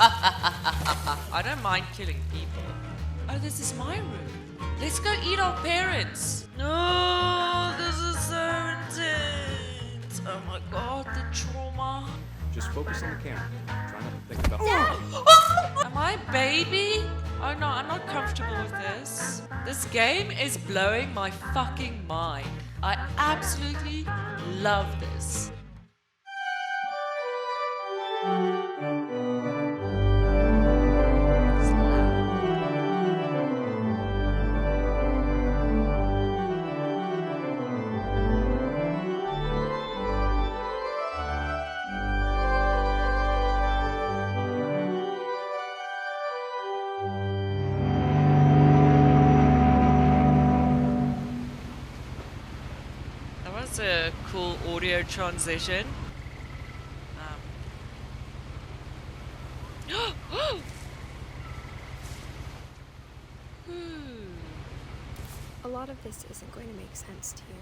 I don't mind killing people. Oh, this is my room. Let's go eat our parents. No, this is so intense. Oh my god, the trauma. Just focus on the camera. Try not to think about. Am I a baby? Oh no, I'm not comfortable with this. This game is blowing my fucking mind. I absolutely love this. That was a cool audio transition. A lot of this isn't going to make sense to you,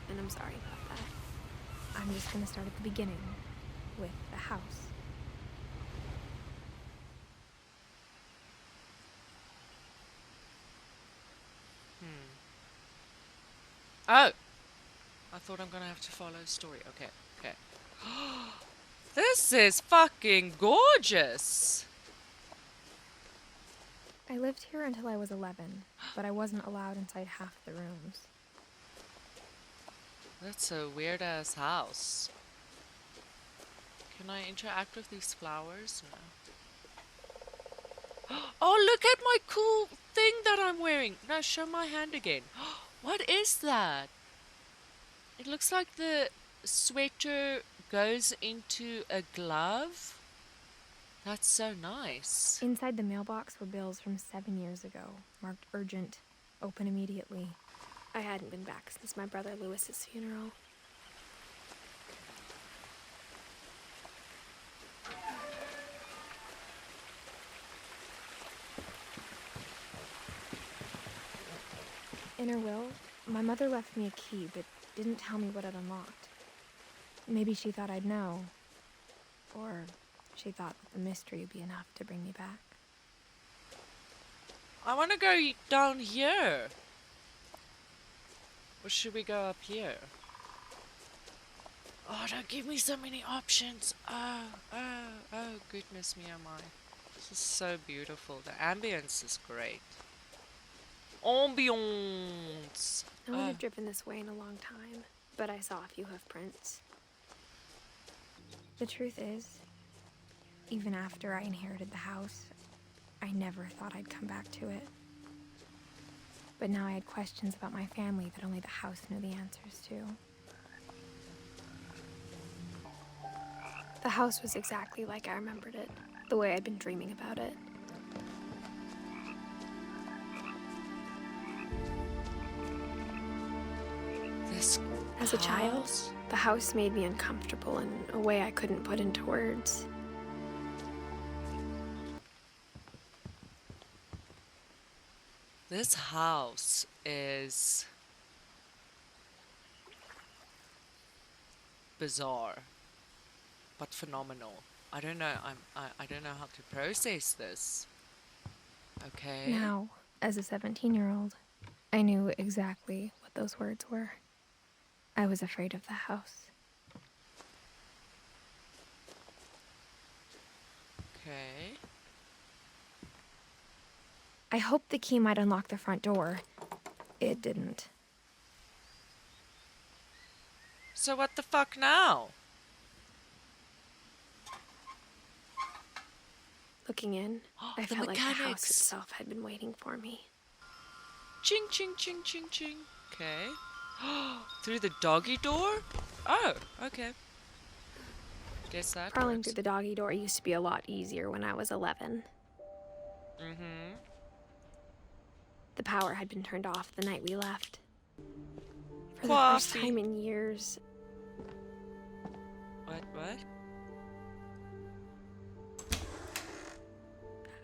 and I'm sorry about that. I'm just going to start at the beginning, with the house. Oh! I thought I'm gonna have to follow a story. Okay, okay. This is fucking gorgeous! I lived here until I was 11, but I wasn't allowed inside half the rooms. That's a weird ass house. Can I interact with these flowers? No. Oh, look at my cool thing that I'm wearing! No, show my hand again. What is that? It looks like the sweater goes into a glove. That's so nice. Inside the mailbox were bills from 7 years ago, marked urgent, open immediately. I hadn't been back since my brother Lewis's funeral. In her will, my mother left me a key, but didn't tell me what it unlocked. Maybe she thought I'd know. Or she thought that the mystery would be enough to bring me back. I want to go down here. Or should we go up here? Oh, don't give me so many options. Oh, goodness me, am I. This is so beautiful. The ambience is great. Ambiance. I wouldn't have driven this way in a long time, but I saw a few hoof prints. The truth is, even after I inherited the house, I never thought I'd come back to it. But now I had questions about my family that only the house knew the answers to. The house was exactly like I remembered it, the way I'd been dreaming about it. This As a child, house? the house made me uncomfortable in a way I couldn't put into words. This house is bizarre, but phenomenal. I don't know. I don't know how to process this. Okay. Now, as a 17-year-old, I knew exactly what those words were. I was afraid of the house. Okay. I hoped the key might unlock the front door. It didn't. So what the fuck now? Looking in, I The felt like the house mechanics. itself had been waiting for me. Ching, ching, ching, ching, ching. Okay. Through the doggy door? Oh, okay. Guess that Crawling works. through the doggy door used to be a lot easier when I was 11. Mm-hmm. The power had been turned off the night we left. For the first Coffee. time in years, What?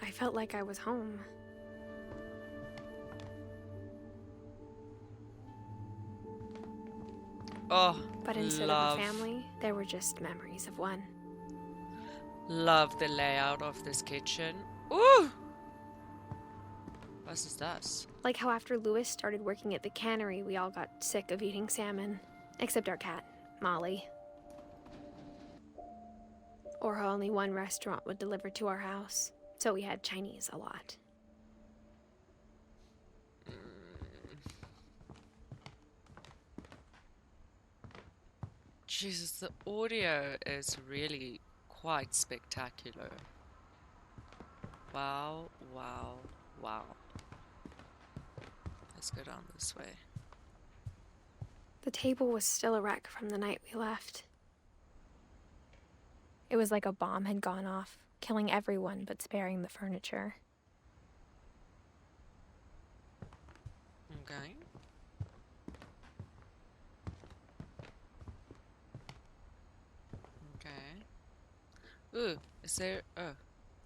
I felt like I was home. Oh, But instead love. of a family, there were just memories of one. Love the layout of this kitchen. Ooh! What is this? Like how after Lewis started working at the cannery, we all got sick of eating salmon. Except our cat, Molly. Or how only one restaurant would deliver to our house, so we had Chinese a lot. Jesus, the audio is really quite spectacular. Wow, wow, wow. Let's go down this way. The table was still a wreck from the night we left. It was like a bomb had gone off, killing everyone but sparing the furniture. Okay. Okay. Ooh, is there... Oh.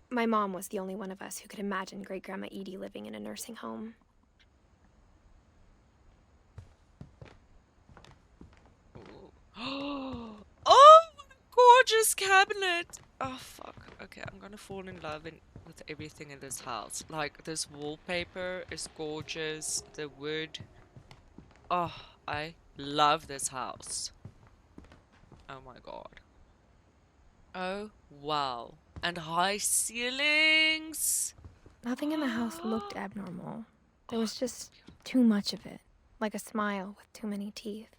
My mom was the only one of us who could imagine Great-Grandma Edie living in a nursing home. Oh, what a gorgeous cabinet! Oh, fuck. Okay, I'm gonna fall in love with everything in this house. Like, this wallpaper is gorgeous. The wood. Oh, I love this house. Oh my god. Oh, wow. And high ceilings! Nothing in the house looked abnormal. There was just too much of it, like a smile with too many teeth.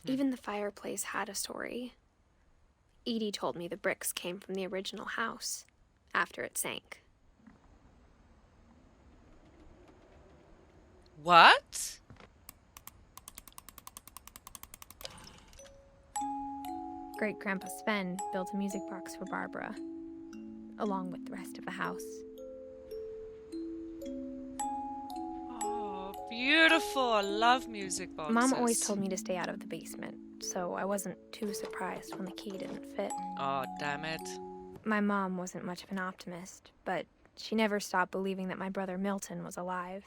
Even the fireplace had a story. Edie told me the bricks came from the original house, after it sank. What? Great-Grandpa Sven built a music box for Barbara, along with the rest of the house. Oh, beautiful. I love music boxes. Mom always told me to stay out of the basement, so I wasn't too surprised when the key didn't fit. Oh, damn it. My mom wasn't much of an optimist, but she never stopped believing that my brother Milton was alive.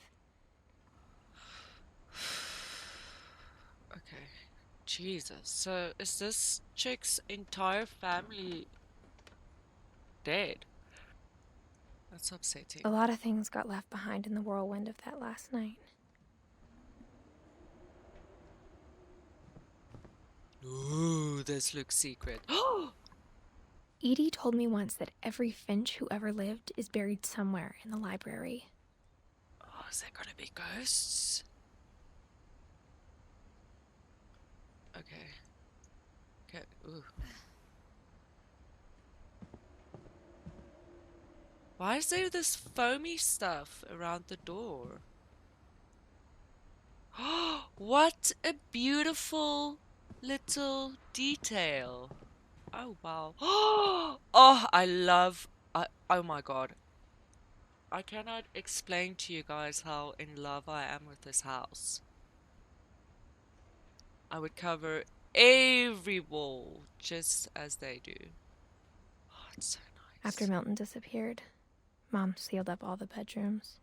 Okay. Jesus. So, is this chick's entire family dead? That's upsetting. A lot of things got left behind in the whirlwind of that last night. Ooh, this looks secret. Edie told me once that every Finch who ever lived is buried somewhere in the library. Oh, is there gonna be ghosts? Okay. Okay. Ooh. Why is there this foamy stuff around the door? What a beautiful little detail. Oh, wow. Oh, I love... oh my god. I cannot explain to you guys how in love I am with this house. I would cover every wall just as they do. Oh, it's so nice. After Milton disappeared, Mom sealed up all the bedrooms.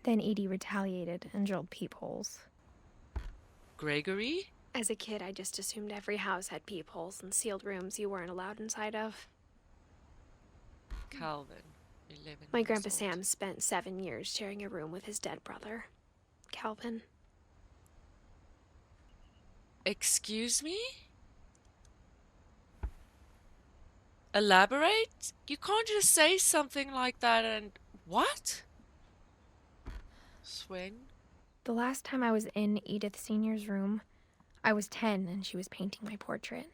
Then Edie retaliated and drilled peepholes. Gregory? As a kid, I just assumed every house had peepholes and sealed rooms you weren't allowed inside of. Calvin, 11 My years Grandpa old. Sam spent 7 years sharing a room with his dead brother, Calvin. Excuse me? Elaborate? You can't just say something like that and... What? Swen? The last time I was in Edith Sr.'s room, I was 10 and she was painting my portrait.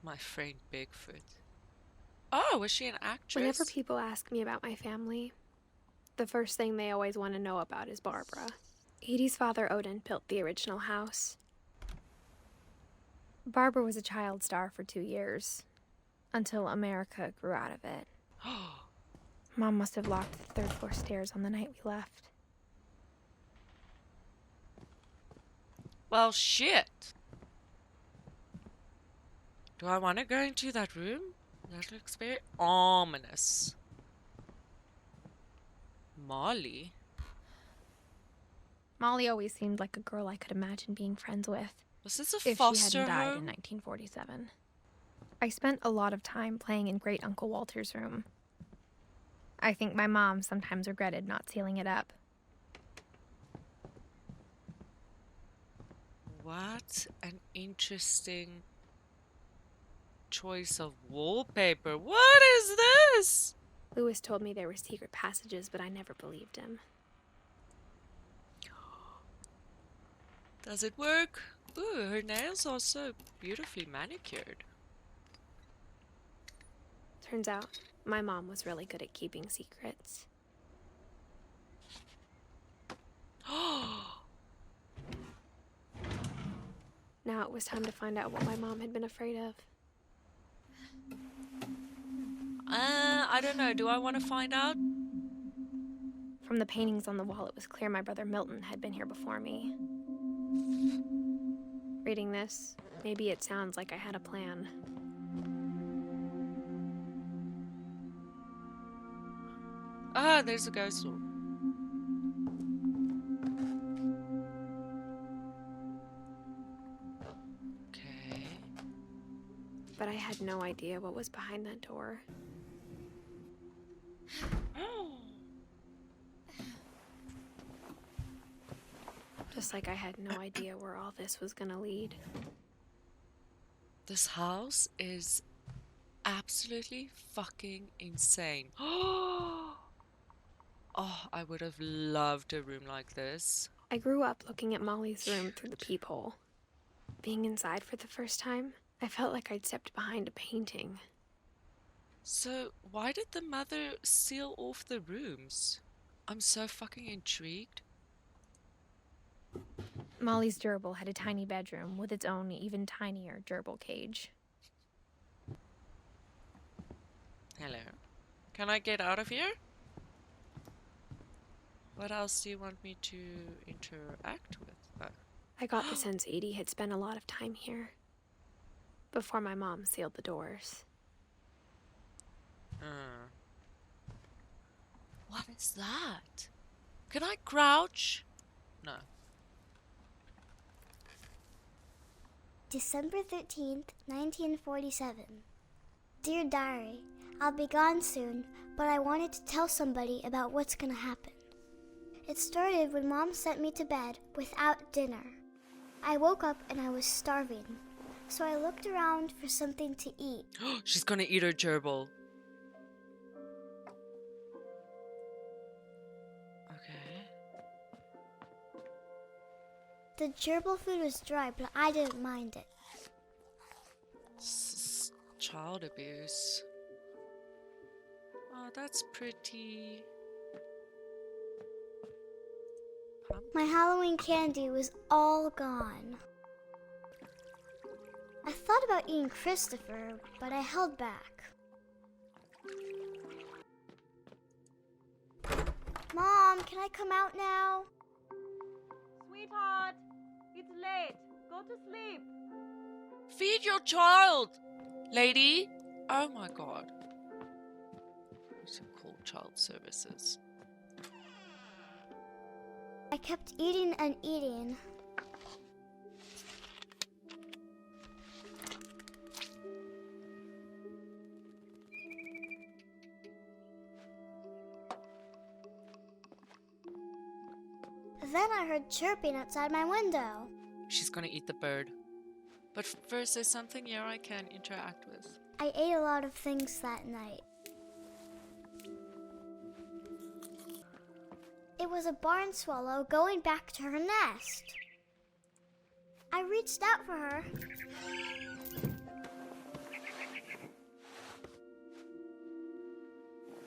My friend Bigfoot. Oh, was she an actress? Whenever people ask me about my family, the first thing they always want to know about is Barbara. Edie's father, Odin, built the original house. Barbara was a child star for 2 years, until America grew out of it. Mom must have locked the third floor stairs on the night we left. Well, shit. Do I want to go into that room? That looks very ominous. Molly? Molly always seemed like a girl I could imagine being friends with, Was this a if she foster hadn't died home? in 1947. I spent a lot of time playing in Great Uncle Walter's room. I think my mom sometimes regretted not sealing it up. What an interesting choice of wallpaper. What is this? Lewis told me there were secret passages, but I never believed him. Does it work? Ooh, her nails are so beautifully manicured. Turns out, my mom was really good at keeping secrets. Now it was time to find out what my mom had been afraid of. I don't know. Do I want to find out? From the paintings on the wall, it was clear my brother Milton had been here before me. Reading this, maybe it sounds like I had a plan. Ah, there's a ghost door. Okay. But I had no idea what was behind that door. Just like I had no idea where all this was gonna lead. This house is absolutely fucking insane. Oh, I would have loved a room like this. I grew up looking at Molly's room through the peephole. Being inside for the first time, I felt like I'd stepped behind a painting. So, why did the mother seal off the rooms? I'm so fucking intrigued. Molly's gerbil had a tiny bedroom with its own even tinier gerbil cage. Hello. Can I get out of here? What else do you want me to interact with? Oh. I got the sense Edie had spent a lot of time here. Before my mom sealed the doors. What is that? Can I crouch? No. December 13th, 1947. Dear Diary, I'll be gone soon, but I wanted to tell somebody about what's gonna happen. It started when Mom sent me to bed without dinner. I woke up and I was starving, so I looked around for something to eat. She's gonna eat her gerbil. Okay. The gerbil food was dry, but I didn't mind it. Child abuse. Oh, that's pretty. My Halloween candy was all gone. I thought about eating Christopher, but I held back. Mom, can I come out now? Sweetheart, it's late. Go to sleep. Feed your child, lady. Oh my god. You should call child services. I kept eating and eating. Then I heard chirping outside my window. She's gonna eat the bird. But first, there's something here I can interact with. I ate a lot of things that night. It was a barn swallow going back to her nest. I reached out for her.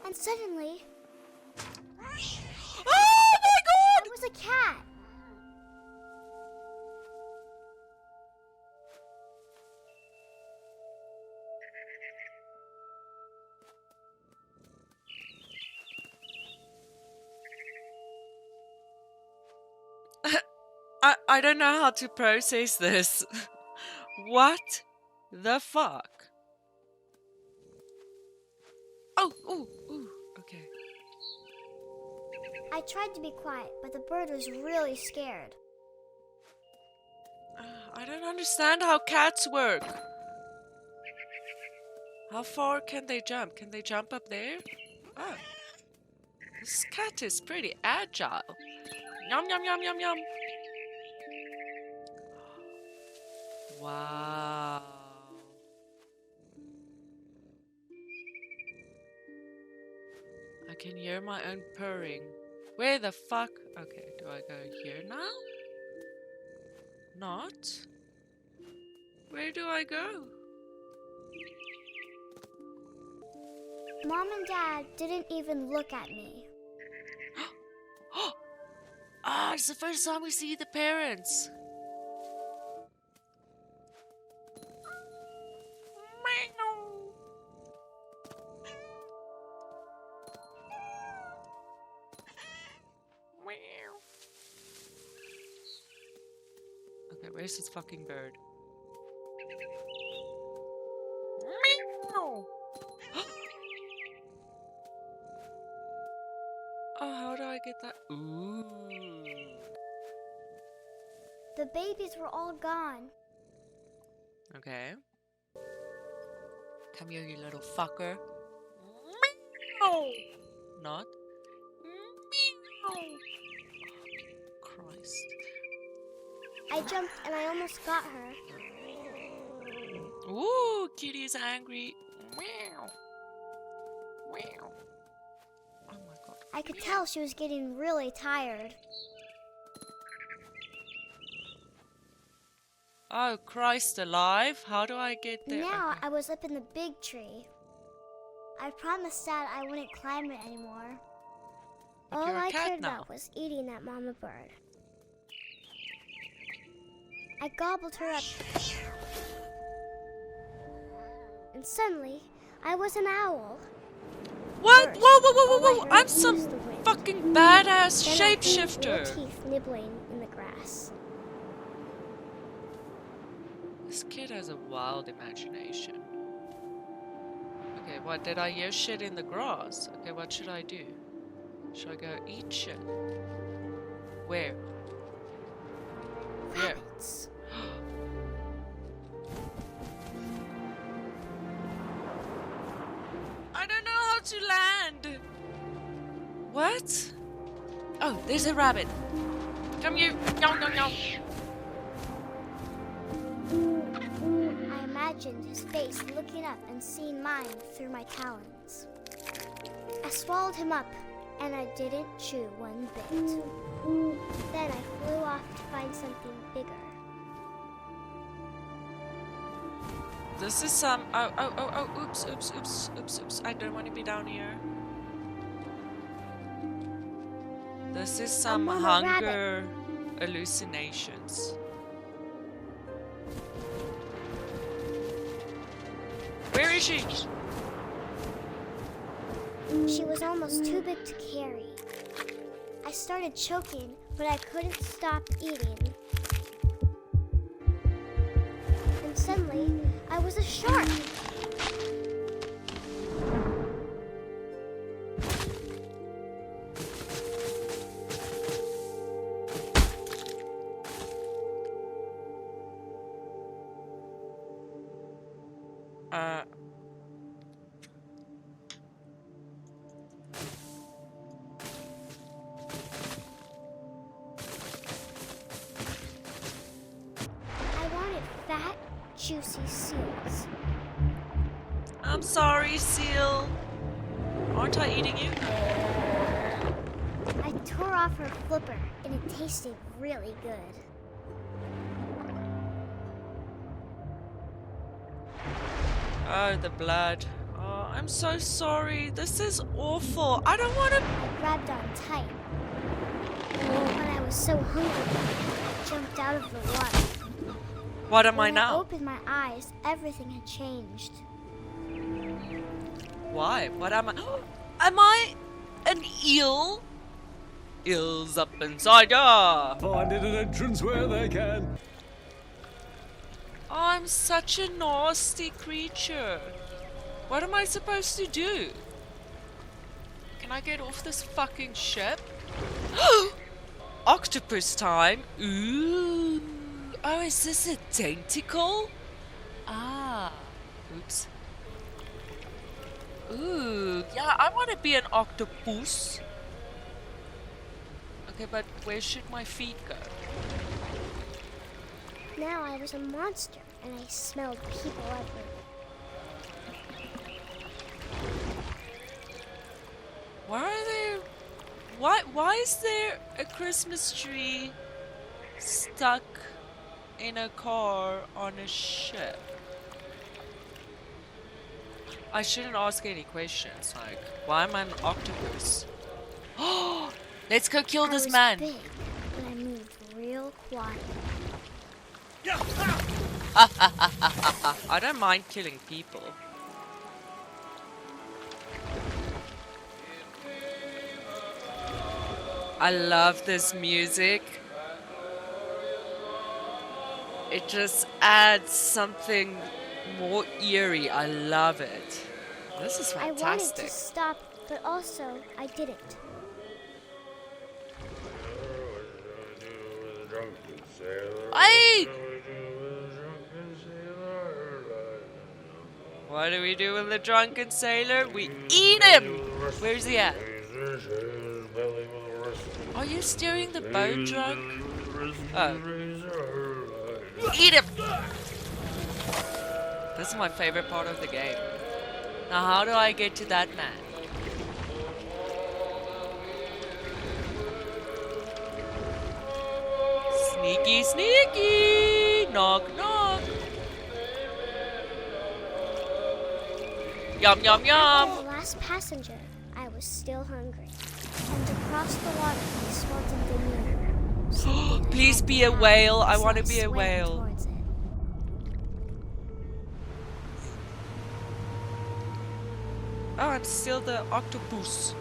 And suddenly, Oh my god! there was a cat. I don't know how to process this. What the fuck? Oh, okay. I tried to be quiet, but the bird was really scared. I don't understand how cats work. How far can they jump? Can they jump up there? Oh. This cat is pretty agile. Yum, yum, yum, yum, yum. Wow. I can hear my own purring. Where the fuck? Okay, do I go here now? Not? Where do I go? Mom and Dad didn't even look at me. Ah, it's the first time we see the parents. Okay, where's this fucking bird? Oh, how do I get that? Ooh. The babies were all gone. Okay. Come here, you little fucker. Not. Christ. I jumped and I almost got her. Ooh, kitty is angry. Meow. Meow. Oh my god. I could tell she was getting really tired. Oh, Christ alive. How do I get there? Now Okay. I was up in the big tree. I promised Dad I wouldn't climb it anymore. But All you're a I cat cared now. about was eating that mama bird. I gobbled her up. And suddenly, I was an owl. What? First, Whoa, whoa, whoa, all I whoa, whoa! heard I'm was some the wind. fucking badass Then I heard little shapeshifter. teeth nibbling in the grass. This kid has a wild imagination. Okay, what? Did I hear shit in the grass? Okay, what should I do? Should I go eat shit? Where? Here. Rabbits. I don't know how to land. What? Oh, there's a rabbit. Come here. No, no, no. I imagined his face looking up and seeing mine through my talons. I swallowed him up, and I didn't chew one bit. Then I flew off to find something bigger. This is some. Oh, oops, oops, oops, oops, oops. I don't want to be down here. This is some Mama hunger hallucinations. Where is she? She was almost too big to carry. I started choking, but I couldn't stop eating. And suddenly, I was a shark. I wanted fat, juicy seals. I'm sorry, seal. Aren't I eating you? I tore off her flipper, and it tasted really good. Oh, the blood. Oh, I'm so sorry. This is awful. I don't want to. I grabbed on tight. When I was so hungry, I jumped out of the water. What am I When I now? opened my eyes, everything had changed. Why? What am I? Am I an eel? Eels up inside ya. Finding an entrance where they can. I'm such a nasty creature. What am I supposed to do? Can I get off this fucking ship? Octopus time. Ooh. Oh, is this a tentacle? Ah. Oops. Ooh, yeah, I want to be an octopus. Okay, but where should my feet go? Now I was a monster and I smelled people everywhere. Why are there... Why is there a Christmas tree stuck in a car on a ship? I shouldn't ask any questions, like, why am I an octopus? Oh, let's go kill I this was man. big, but I moved real quiet. I don't mind killing people. I love this music. It just adds something more eerie. I love it. This is I wanted fantastic. to stop, but also I didn't. Hey! What do we do with the drunken sailor? We eat him! Where's he at? Are you steering the boat drunk? Oh. Eat him! This is my favorite part of the game. Now how do I get to that man? Sneaky, sneaky! Knock, knock! Yum, yum, After yum! the last passenger, I was still hungry. And across the water, I spotted the moon. Something I Please hadn't be a had, whale. I so want to be a swam whale. towards it. Oh, and still the octopus.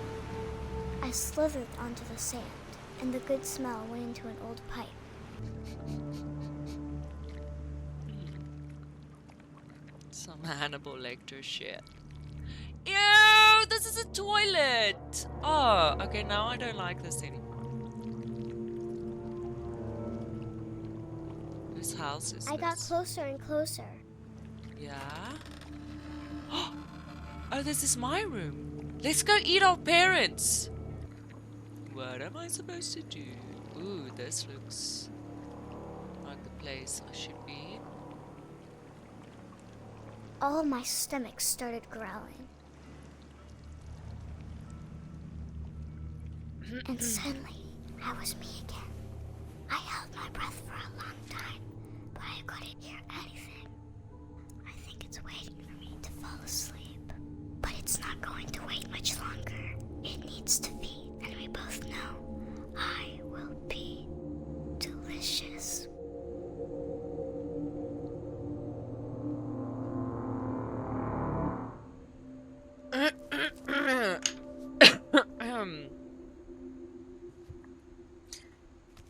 I slithered onto the sand, and the good smell went into an old pipe. Some Hannibal Lecter shit. Ew, this is a toilet. Oh, okay, now I don't like this anymore. Whose house is I got this? closer and closer. Yeah? Oh, this is my room. Let's go eat our parents. What am I supposed to do? Ooh, this looks like the place I should be. All my stomach started growling. And suddenly, I was me again. I held my breath for a long time, but I couldn't hear anything. I think it's waiting for me to fall asleep. But it's not going to wait much longer. It needs to feed, and we both know I will be delicious.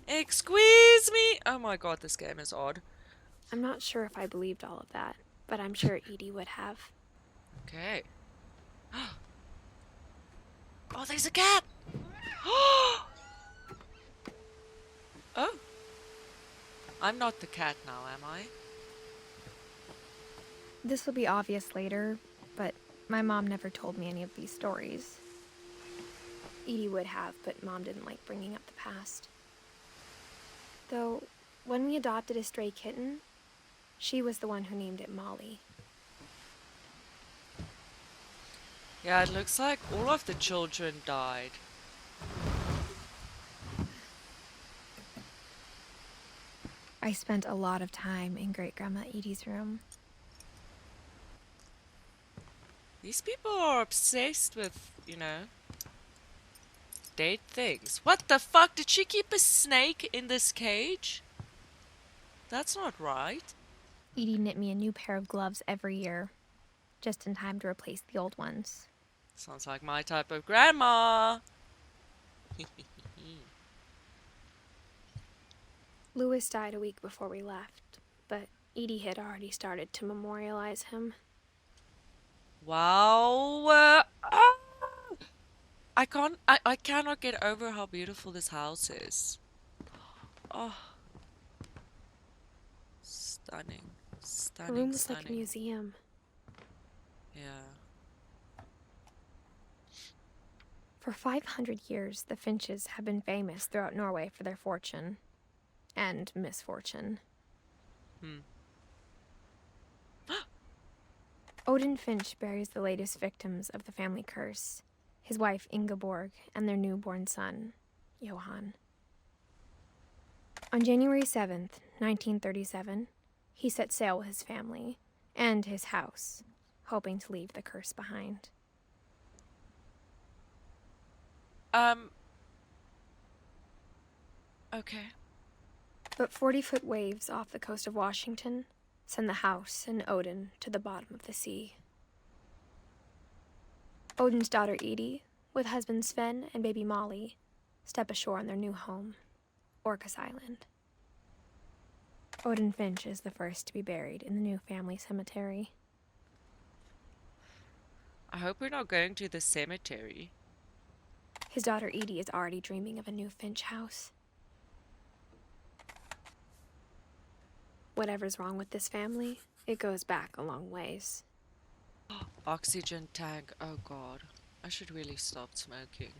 Excuse me. Oh my god, this game is odd. I'm not sure if I believed all of that, but I'm sure Edie would have. Okay. Oh, there's a cat. Oh. I'm not the cat now, am I? This will be obvious later, but my mom never told me any of these stories. Edie would have, but Mom didn't like bringing up the past. Though, when we adopted a stray kitten, she was the one who named it Molly. Yeah, it looks like all of the children died. I spent a lot of time in Great-Grandma Edie's room. These people are obsessed with, dead things. What the fuck? Did she keep a snake in this cage? That's not right. Edie knit me a new pair of gloves every year, just in time to replace the old ones. Sounds like my type of grandma. Louis died a week before we left, but Edie had already started to memorialize him. Wow. I cannot get over how beautiful this house is. Oh. Stunning. The Stunning, room was like a stunning. museum. Yeah. For 500 years, the Finches have been famous throughout Norway for their fortune and misfortune. Odin Finch buries the latest victims of the family curse, his wife Ingeborg and their newborn son, Johan. On January 7th, 1937, he set sail with his family and his house, hoping to leave the curse behind. Okay. But 40-foot waves off the coast of Washington send the house and Odin to the bottom of the sea. Odin's daughter Edie, with husband Sven and baby Molly, step ashore on their new home, Orcas Island. Odin Finch is the first to be buried in the new family cemetery. I hope we're not going to the cemetery. His daughter Edie is already dreaming of a new Finch house. Whatever's wrong with this family, it goes back a long ways. Oxygen tank. Oh god. I should really stop smoking.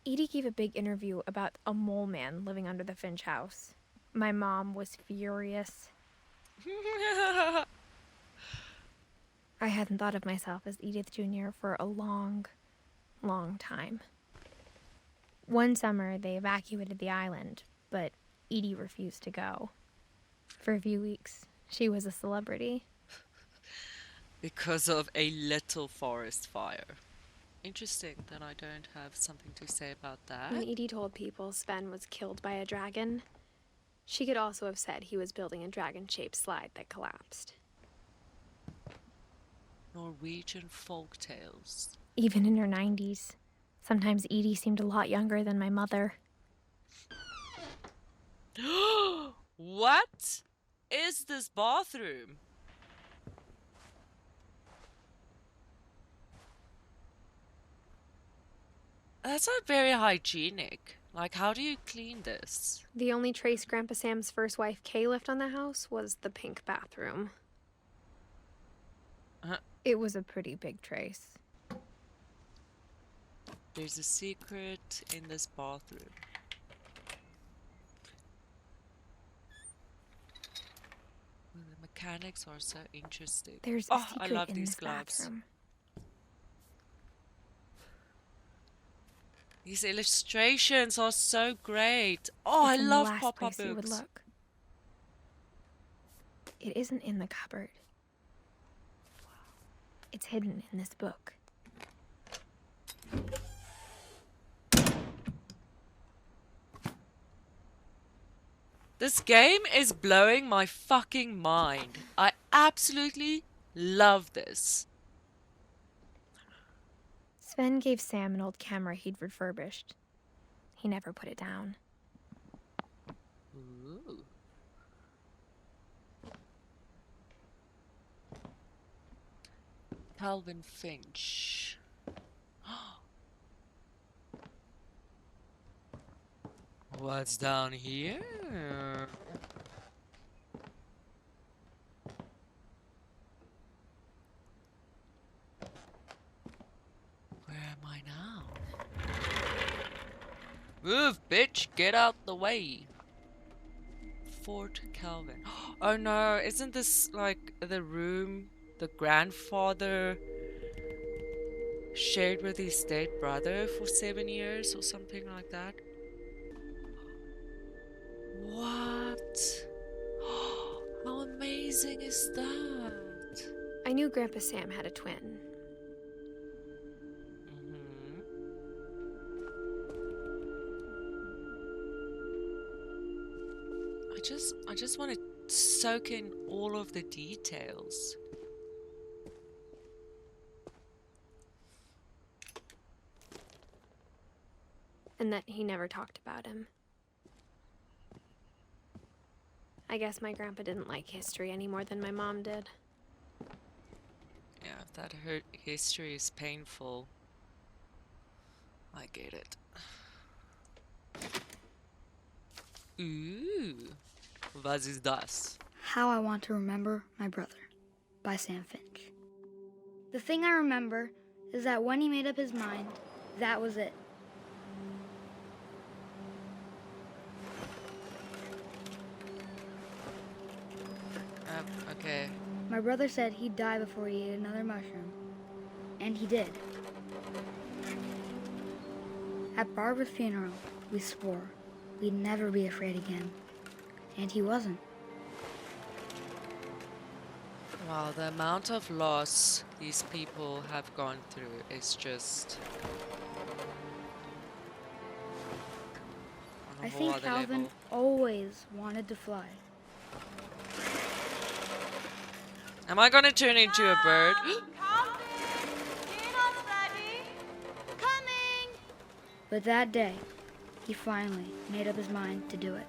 Edie gave a big interview about a mole man living under the Finch house. My mom was furious. I hadn't thought of myself as Edith Jr. for a long, long time. One summer, they evacuated the island, but Edie refused to go. For a few weeks, she was a celebrity. Because of a little forest fire. Interesting that I don't have something to say about that. When Edie told people Sven was killed by a dragon, she could also have said he was building a dragon-shaped slide that collapsed. Norwegian folk tales. Even in her 90s, sometimes Edie seemed a lot younger than my mother. What is this bathroom? That's not very hygienic. Like, how do you clean this? The only trace Grandpa Sam's first wife Kay left on the house was the pink bathroom. It was a pretty big trace. There's a secret in this bathroom. The mechanics are so interesting. There's a I secret love in these this gloves. bathroom. These illustrations are so great. Oh, I It's in the love last pop-up place you would books. look. It isn't in the cupboard. It's hidden in this book. This game is blowing my fucking mind. I absolutely love this. Sven gave Sam an old camera he'd refurbished. He never put it down. Ooh. Calvin Finch. What's down here? Where am I now? Move, bitch! Get out the way! Fort Calvin. Oh no, isn't this like the room the grandfather shared with his dead brother for 7 years or something like that? What? How amazing is that? I knew Grandpa Sam had a twin. I just want to soak in all of the details. And that he never talked about him. I guess my grandpa didn't like history any more than my mom did. Yeah, if that hurt history is painful, I get it. Ooh, was ist das? How I Want to Remember My Brother by Sam Finch. The thing I remember is that when he made up his mind, That was it. Okay. My brother said he'd die before he ate another mushroom. And he did. At Barbara's funeral, we swore we'd never be afraid again. And he wasn't. Wow, the amount of loss these people have gone through is just on a I whole think other Calvin level. always wanted to fly. Am I gonna turn into a bird? Calvin! Dinner's ready! Coming! But that day, he finally made up his mind to do it.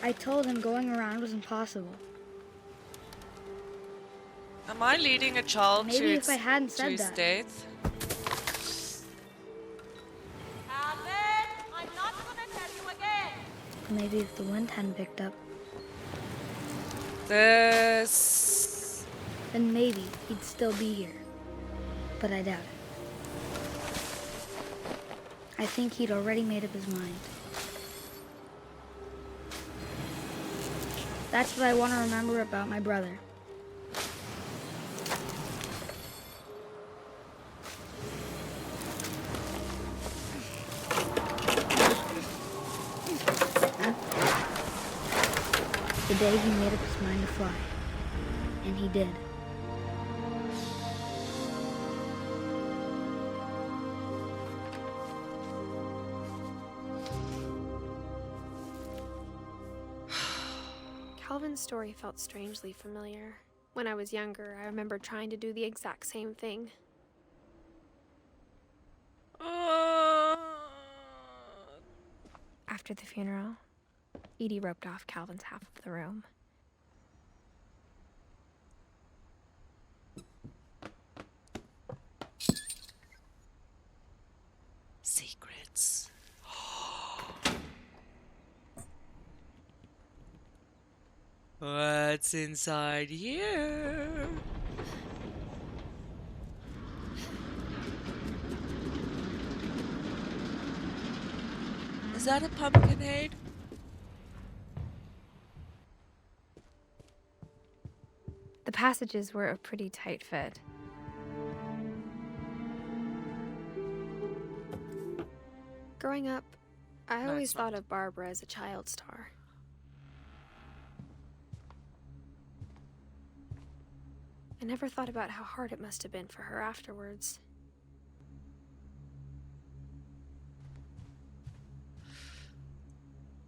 I told him going around was impossible. Am I leading a child Maybe to if I hadn't to said his that. death? Calvin! I'm not gonna tell you again! Maybe if the wind hadn't picked up, This. then maybe he'd still be here. But I doubt it. I think he'd already made up his mind. That's what I want to remember about my brother. The day he made up his mind to fly. And he did. Calvin's story felt strangely familiar. When I was younger, I remember trying to do the exact same thing. After the funeral, Edie roped off Calvin's half of the room. Secrets. What's inside here? Is that a pumpkinade? The passages were a pretty tight fit. Growing up, I No, always it's not. thought of Barbara as a child star. I never thought about how hard it must have been for her afterwards.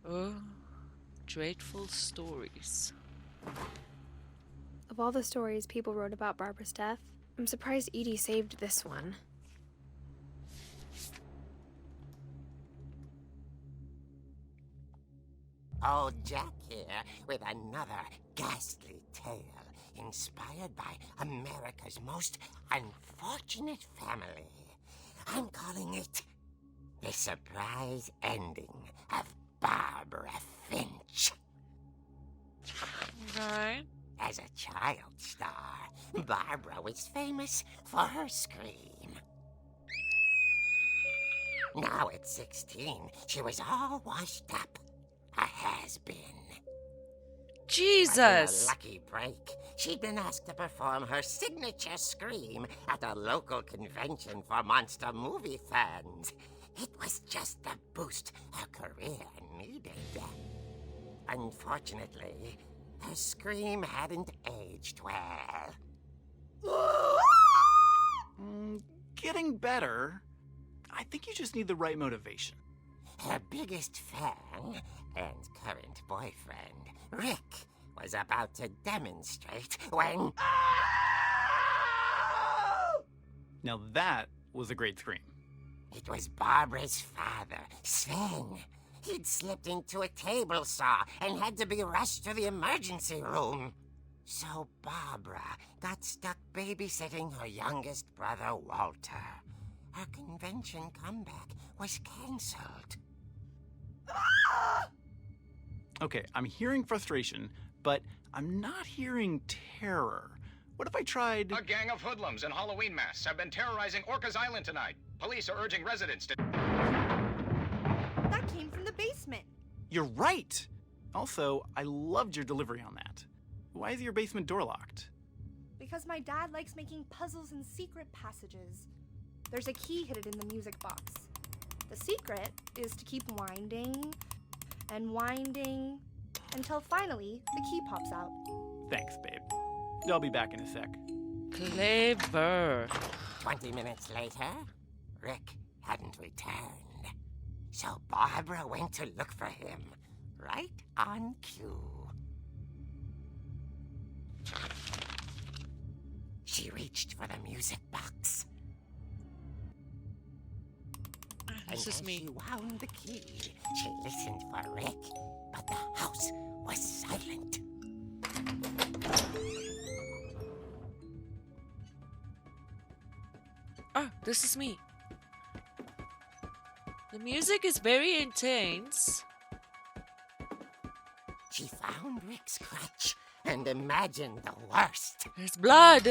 Oh, dreadful stories. Of all the stories people wrote about Barbara's death, I'm surprised Edie saved this one. Old Jack here with another ghastly tale inspired by America's most unfortunate family. I'm calling it The Surprise Ending of Barbara Finch. Right. As a child star, Barbara was famous for her scream. Now at 16, she was all washed up. A has-been. But in Jesus! a lucky break, she'd been asked to perform her signature scream at a local convention for monster movie fans. It was just the boost her career needed. Unfortunately, her scream hadn't aged well. Getting better. I think you just need the right motivation. Her biggest fan and current boyfriend, Rick, was about to demonstrate when... Now that was a great scream. It was Barbara's father, Sven. He'd slipped into a table saw and had to be rushed to the emergency room. So Barbara got stuck babysitting her youngest brother, Walter. Her convention comeback was cancelled. Okay, I'm hearing frustration, but I'm not hearing terror. What if I tried... A gang of hoodlums in Halloween masks have been terrorizing Orcas Island tonight. Police are urging residents to... That came from the basement. You're right! Also, I loved your delivery on that. Why is your basement door locked? Because my dad likes making puzzles and secret passages. There's a key hidden in the music box. The secret is to keep winding and winding until finally the key pops out. Thanks, babe. I'll be back in a sec. Clever. 20 minutes later, Rick hadn't returned. So Barbara went to look for him, right on cue. She reached for the music box. This and is as me. she wound the key, she listened for Rick, but the house was silent. Oh, this is me. The music is very intense. She found Rick's crutch and imagined the worst. There's blood.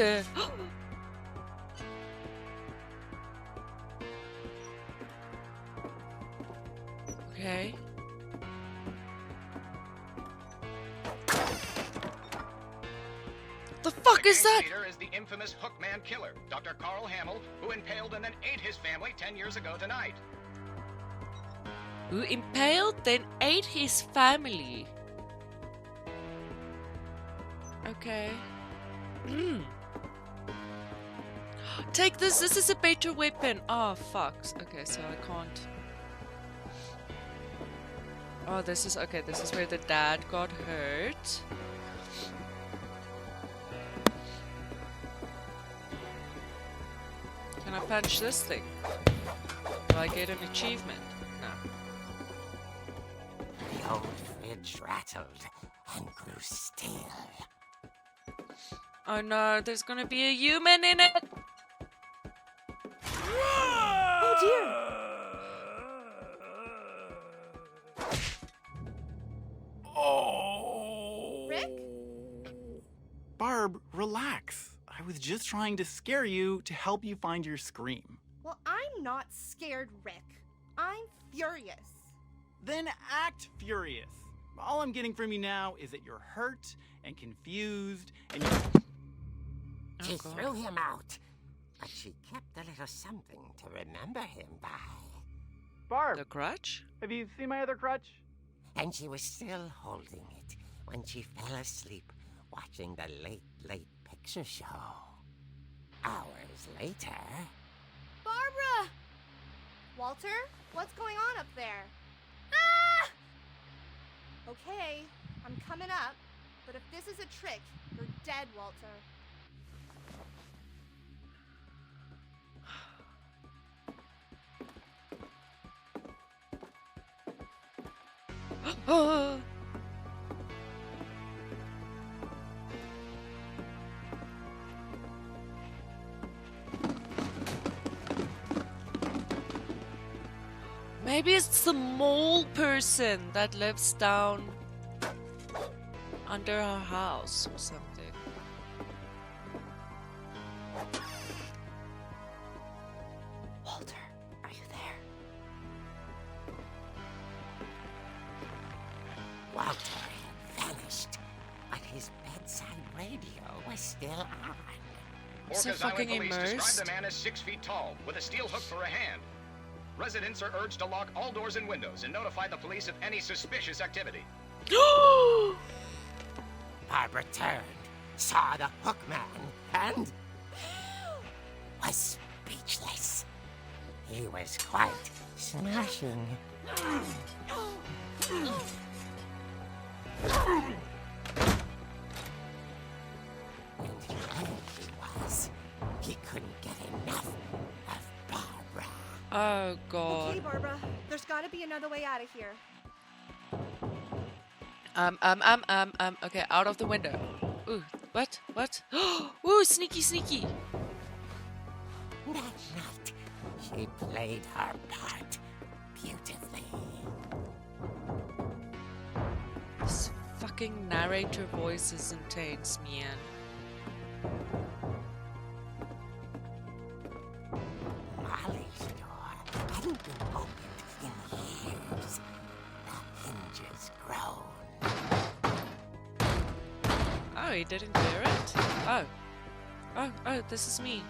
Okay. The fuck is that? Leader is the infamous Hookman killer, Dr. Carl Hamill, who impaled and then ate his family 10 years ago tonight. Who impaled then ate his family. Okay. Take this. This is a better weapon. Oh, fuck. Okay, so I can't. Oh, this is... Okay, this is where the dad got hurt. Can I punch this thing? Do I get an achievement? No. The old fridge rattled and grew still. Oh no, there's gonna be a human in it! Oh dear! Oh! Rick? Barb, relax. I was just trying to scare you to help you find your scream. Well, I'm not scared, Rick. I'm furious. Then act furious. All I'm getting from you now is that you're hurt and confused and you're... She threw him out, but she kept a little something to remember him by. Barb, The crutch? have you seen my other crutch? And she was still holding it when she fell asleep watching the late picture show. Hours later... Barbara! Walter, what's going on up there? Ah! Okay, I'm coming up, but if this is a trick, you're dead, Walter. Oh! Maybe it's the mole person that lives down under our house or something. Walter, are you there? Walter had vanished, but his bedside radio was still on. So Orcas fucking Island police immersed. describe the man as 6 feet tall, with a steel hook for a hand. Residents are urged to lock all doors and windows and notify the police of any suspicious activity. Barbara turned, saw the hook man, and was speechless. He was quite smashing. And there he was. He couldn't get enough of Barbara. Oh god. Okay, Barbara, there's gotta be another way out of here. Okay, out of the window. Ooh, what? What? Ooh, sneaky, sneaky. That night, she played her part beautifully. This fucking narrator voice is intense, man. he didn't hear it? Oh, this is me.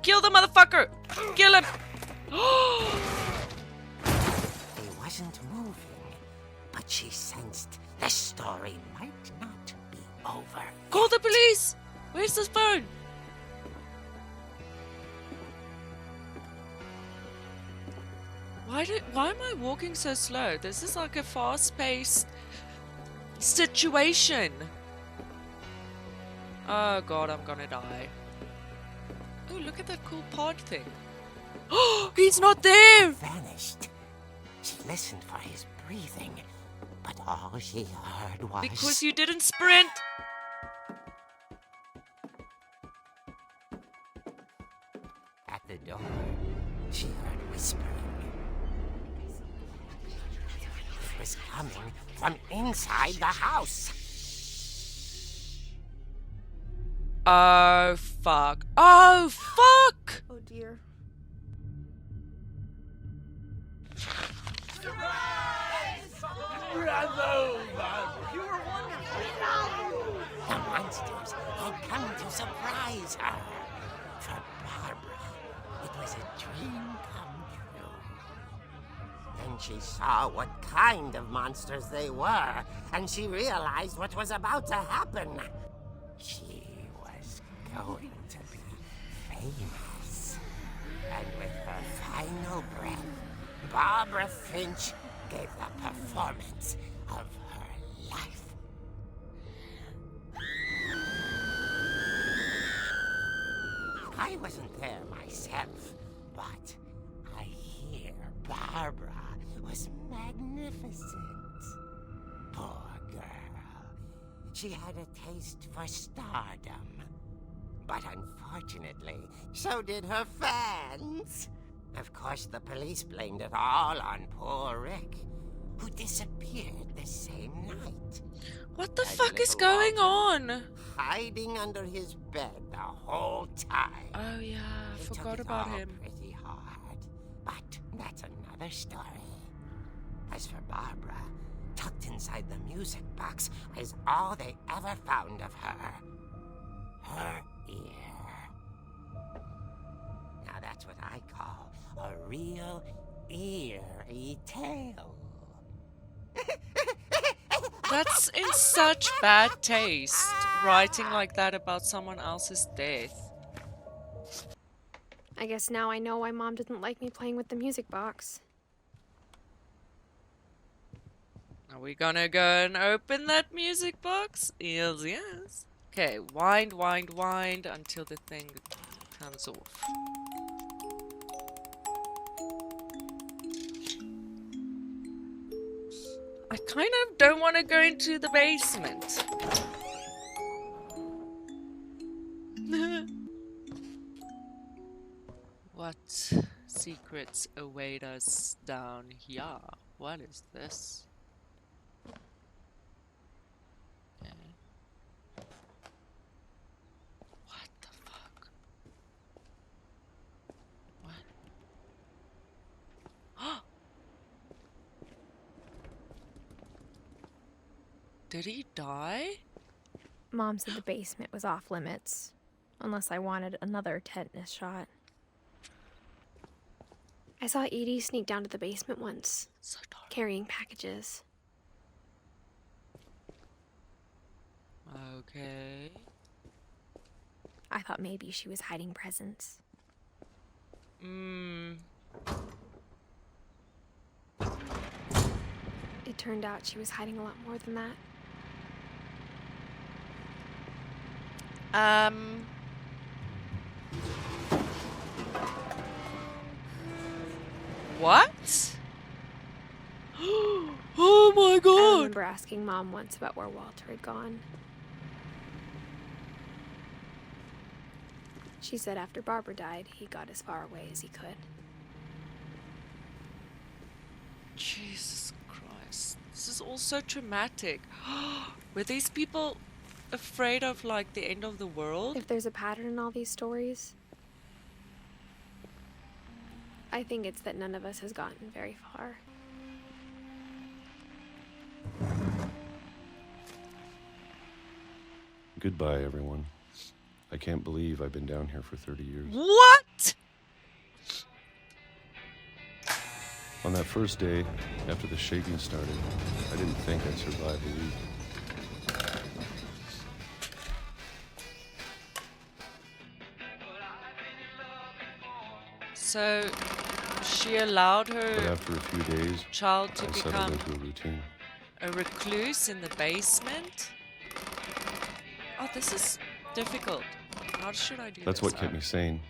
Kill the motherfucker! Kill him! He wasn't moving, but she sensed the story might not be over. Call the police! Where's this phone? Why am I walking so slow? This is like a fast-paced situation. Oh god, I'm gonna die. Oh, look at that cool pod thing. Oh, he's not there! Vanished. She listened for his breathing, but all she heard was... Because you didn't sprint! At the door, she heard whispering. It was coming from inside the house. Oh, fuck. Oh, fuck! Oh dear. The monsters had come to surprise her. For Barbara, it was a dream come true. Then she saw what kind of monsters they were, and she realized what was about to happen. She was going to be famous. And with her final breath, Barbara Finch gave the performance of her life. I wasn't there myself, but I hear Barbara was magnificent. Poor girl. She had a taste for stardom. But unfortunately, so did her fans. Of course, the police blamed it all on poor Rick, who disappeared the same night. What the And fuck is little going Walter on? hiding under his bed the whole time. Oh yeah, I He forgot took it about all him. pretty hard, but that's another story. As for Barbara, tucked inside the music box is all they ever found of her. Her ear. Now that's what I call a real eerie tale. That's in such bad taste, writing like that about someone else's death. I guess now I know why Mom didn't like me playing with the music box. Are we gonna go and open that music box? Yes, yes. Okay, wind, wind, wind until the thing comes off. I kind of don't want to go into the basement. What secrets await us down here? What is this? Okay. What the fuck? What? Did he die? Mom said the basement was off limits, unless I wanted another tetanus shot. I saw Edie sneak down to the basement once, So dark. carrying packages. Okay. I thought maybe she was hiding presents. It turned out she was hiding a lot more than that. What? Oh my I god! remember asking Mom once about where Walter had gone. She said after Barbara died, he got as far away as he could. Jesus Christ. This is all so traumatic. Were these people afraid of, like, the end of the world? If there's a pattern in all these stories, I think it's that none of us has gotten very far. Goodbye, everyone. I can't believe I've been down here for 30 years. What? On that first day, after the shaking started, I didn't think I'd survive a week. So she allowed But her after a few days, child to I settled become into a routine. a recluse in the basement? Oh, this is difficult. How should I do That's this? what kept me sane.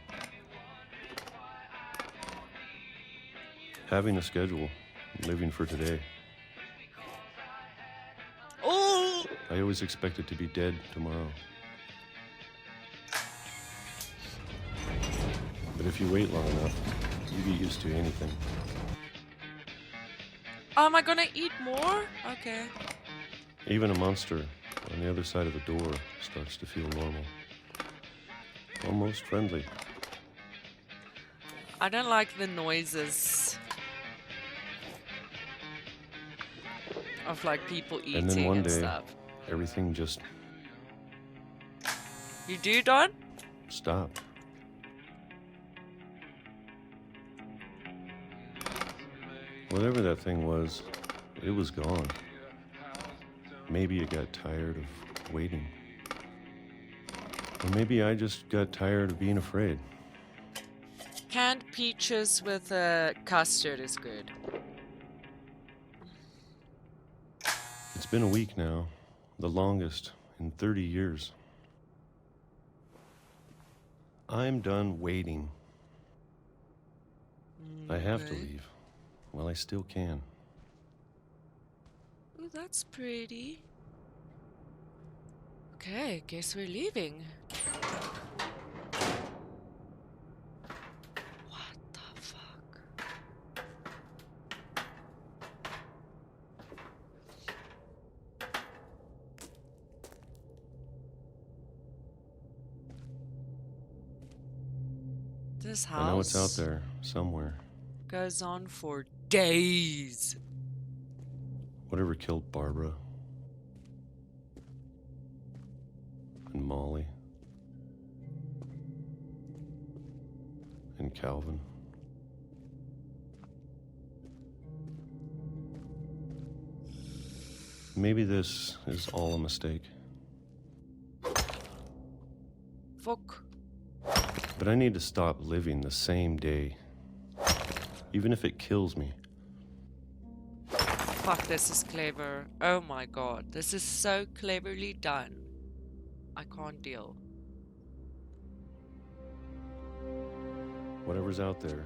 Having a schedule, living for today. Oh! I always expected to be dead tomorrow. But if you wait long enough, you get used to anything. Am I gonna eat more? Okay. Even a monster on the other side of the door starts to feel normal. Almost friendly. I don't like the noises of like people eating And then one day, stuff. everything just You do, Don? stopped. Whatever that thing was, it was gone. Maybe it got tired of waiting. Or maybe I just got tired of being afraid. Canned peaches with custard is good. It's been a week now, the longest in 30 years. I'm done waiting. I have to Okay. leave. Well, I still can. Oh, that's pretty. Okay, guess we're leaving. What the fuck? This house I know it's out there somewhere. goes on for days. Whatever killed Barbara and Molly and Calvin. Maybe this is all a mistake. Fuck. But I need to stop living the same day, even if it kills me. Fuck, this is clever. Oh my god, this is so cleverly done. I can't deal. Whatever's out there,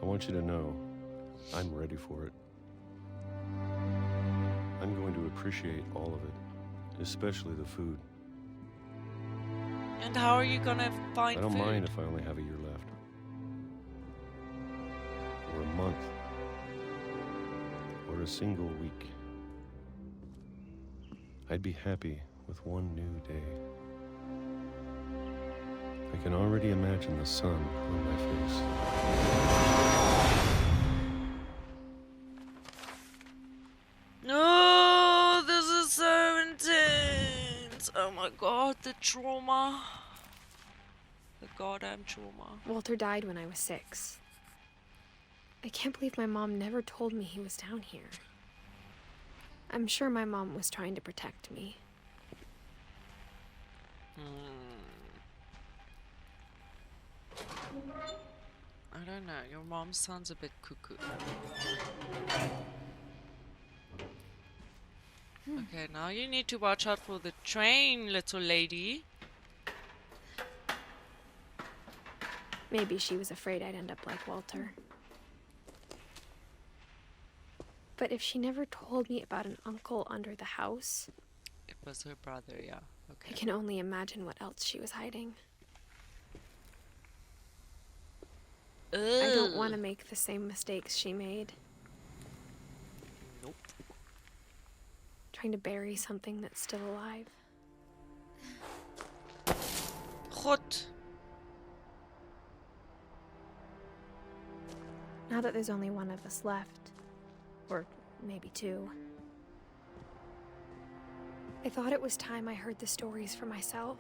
I want you to know I'm ready for it. I'm going to appreciate all of it, especially the food. And how are you gonna find I don't food? mind if I only have a year left. Or a month. Or a single week. I'd be happy with one new day. I can already imagine the sun on my face. No, this is so intense. Oh my god, the trauma. The goddamn trauma. Walter died when I was 6. I can't believe my mom never told me he was down here. I'm sure my mom was trying to protect me. I don't know, your mom sounds a bit cuckoo. Okay, now you need to watch out for the train, little lady. Maybe she was afraid I'd end up like Walter. But if she never told me about an uncle under the house, It was her brother, yeah. I Okay. can only imagine what else she was hiding. I don't want to make the same mistakes she made. Nope. Trying to bury something that's still alive. Hot. Now that there's only one of us left, or maybe 2, I thought it was time I heard the stories for myself.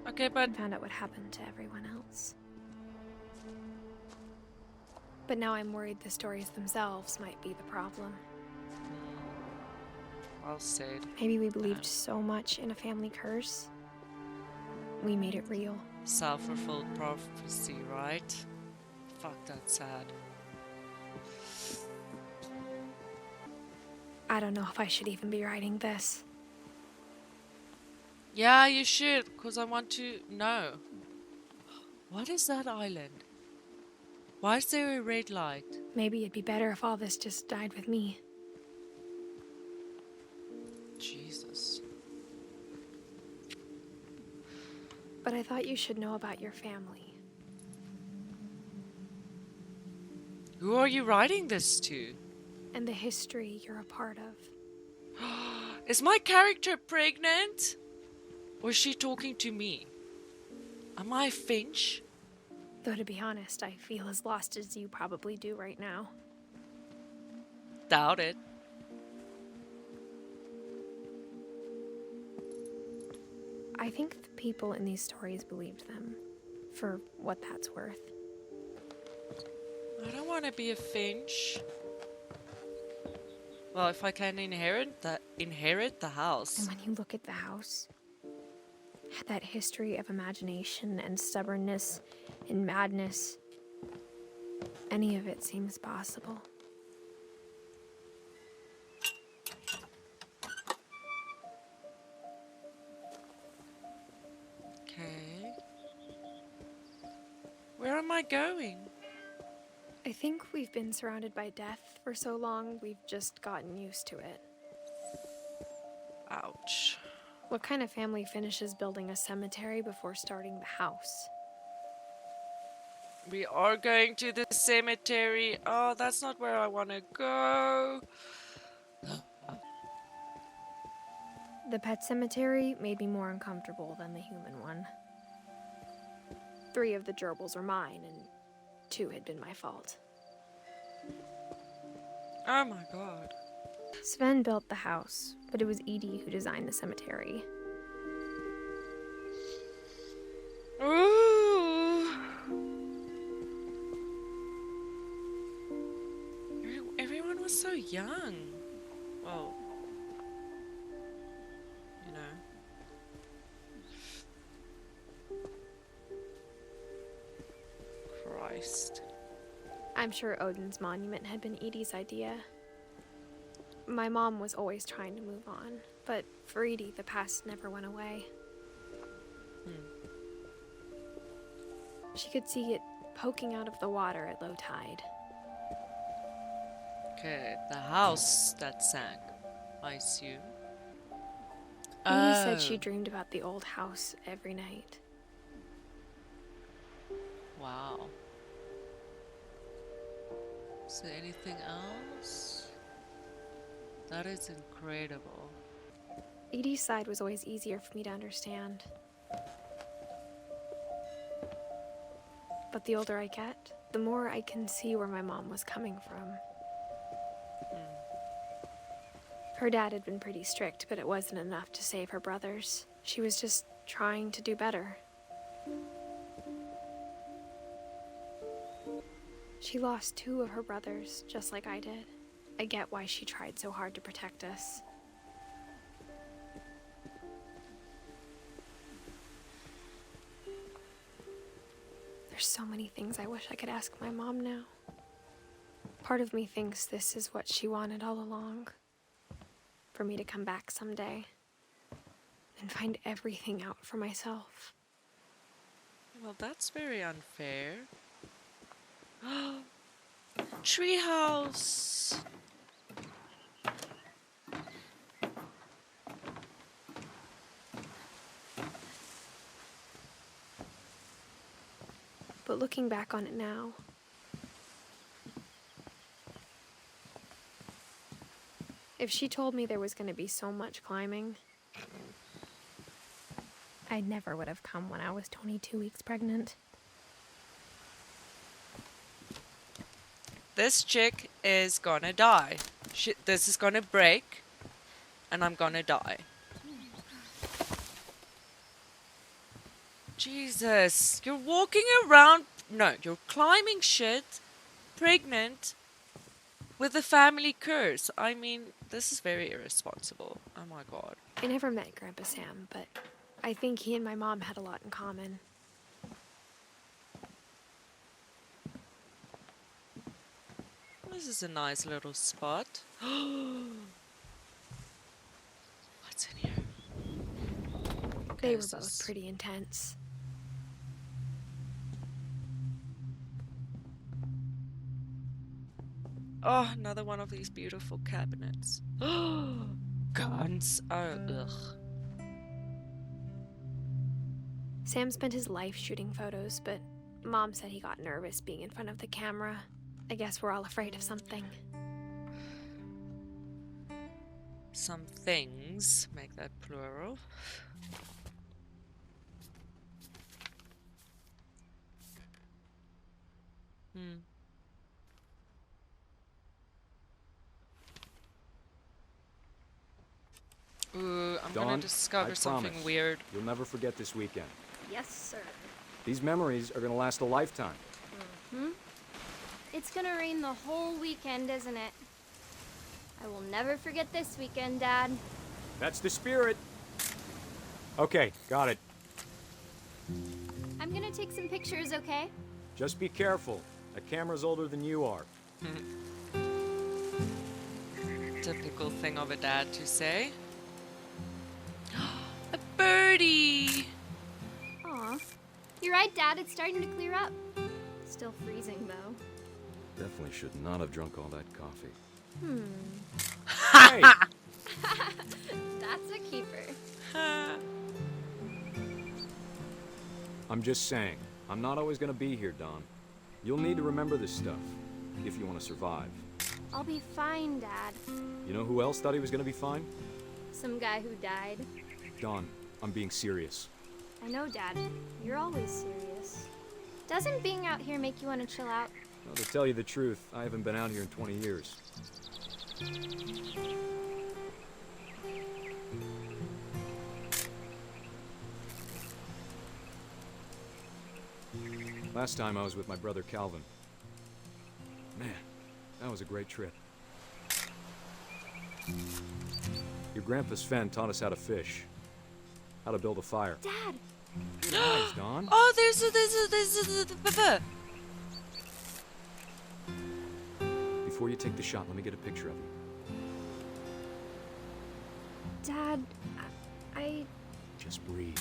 Okay, but And found out what happened to everyone else. But now I'm worried the stories themselves might be the problem. well said. Maybe we believed so much in a family curse, we made it real. Self-fulfilled prophecy, right? Fuck, that's sad. I don't know if I should even be writing this. Yeah, you should, because I want to know. What is that island? Why is there a red light? Maybe it'd be better if all this just died with me. Jesus. But I thought you should know about your family. Who are you writing this to? And the history you're a part of. Is my character pregnant? Or is she talking to me? Am I Finch? Though to be honest, I feel as lost as you probably do right now. Doubt it. I think the people in these stories believed them, for what that's worth. I don't want to be a Finch. Well, if I can inherit the house. And when you look at the house, that history of imagination and stubbornness and madness, any of it seems possible. Okay. Where am I going? I think we've been surrounded by death for so long, we've just gotten used to it. Ouch. What kind of family finishes building a cemetery before starting the house? We are going to the cemetery. Oh, that's not where I want to go. The pet cemetery made me more uncomfortable than the human one. 3 of the gerbils are mine, and 2 had been my fault. Oh my god. Sven built the house, but it was Edie who designed the cemetery. Ooh. Everyone was so young. Well, you know. Christ. I'm sure Odin's monument had been Edie's idea. My mom was always trying to move on, but for Edie, the past never went away. She could see it poking out of the water at low tide. Okay, the house that sank, I assume. Edie said she dreamed about the old house every night. Wow. Is there anything else? That is incredible. Edie's side was always easier for me to understand. But the older I get, the more I can see where my mom was coming from. Her dad had been pretty strict, but it wasn't enough to save her brothers. She was just trying to do better. She lost 2 of her brothers, just like I did. I get why she tried so hard to protect us. There's so many things I wish I could ask my mom now. Part of me thinks this is what she wanted all along. For me to come back someday and find everything out for myself. Well, that's very unfair. Treehouse! But looking back on it now, if she told me there was going to be so much climbing, I never would have come when I was 22 weeks pregnant. This chick is gonna die. Shit, this is gonna break, and I'm gonna die. Jesus, you're walking around. No, you're climbing shit, pregnant, with a family curse. I mean, this is very irresponsible. Oh my god. I never met Grandpa Sam, but I think he and my mom had a lot in common. This is a nice little spot. What's in here? They were this both is- pretty intense. Oh, another one of these beautiful cabinets. Guns. Oh, ugh. Sam spent his life shooting photos, but Mom said he got nervous being in front of the camera. I guess we're all afraid of something. Some things. Make that plural. Ooh, I'm Dawn, gonna discover I something promise, weird. You'll never forget this weekend. Yes, sir. These memories are gonna last a lifetime. It's gonna rain the whole weekend, isn't it? I will never forget this weekend, Dad. That's the spirit. Okay, got it. I'm gonna take some pictures, okay? Just be careful. That camera's older than you are. Typical thing of a dad to say. A birdie! Aw. You're right, Dad. It's starting to clear up. Still freezing, though. Definitely should not have drunk all that coffee. Hmm. Hey! That's a keeper. I'm just saying, I'm not always gonna be here, Dawn. You'll need to remember this stuff, if you want to survive. I'll be fine, Dad. You know who else thought he was gonna be fine? Some guy who died. Dawn, I'm being serious. I know, Dad. You're always serious. Doesn't being out here make you want to chill out? Well, to tell you the truth, I haven't been out here in 20 years. Last time I was with my brother Calvin. Man, that was a great trip. Your grandpa Sven taught us how to fish, how to build a fire. Dad! Good eyes, Dawn. Oh, there's a Before you take the shot, let me get a picture of you. Dad, I... Just breathe.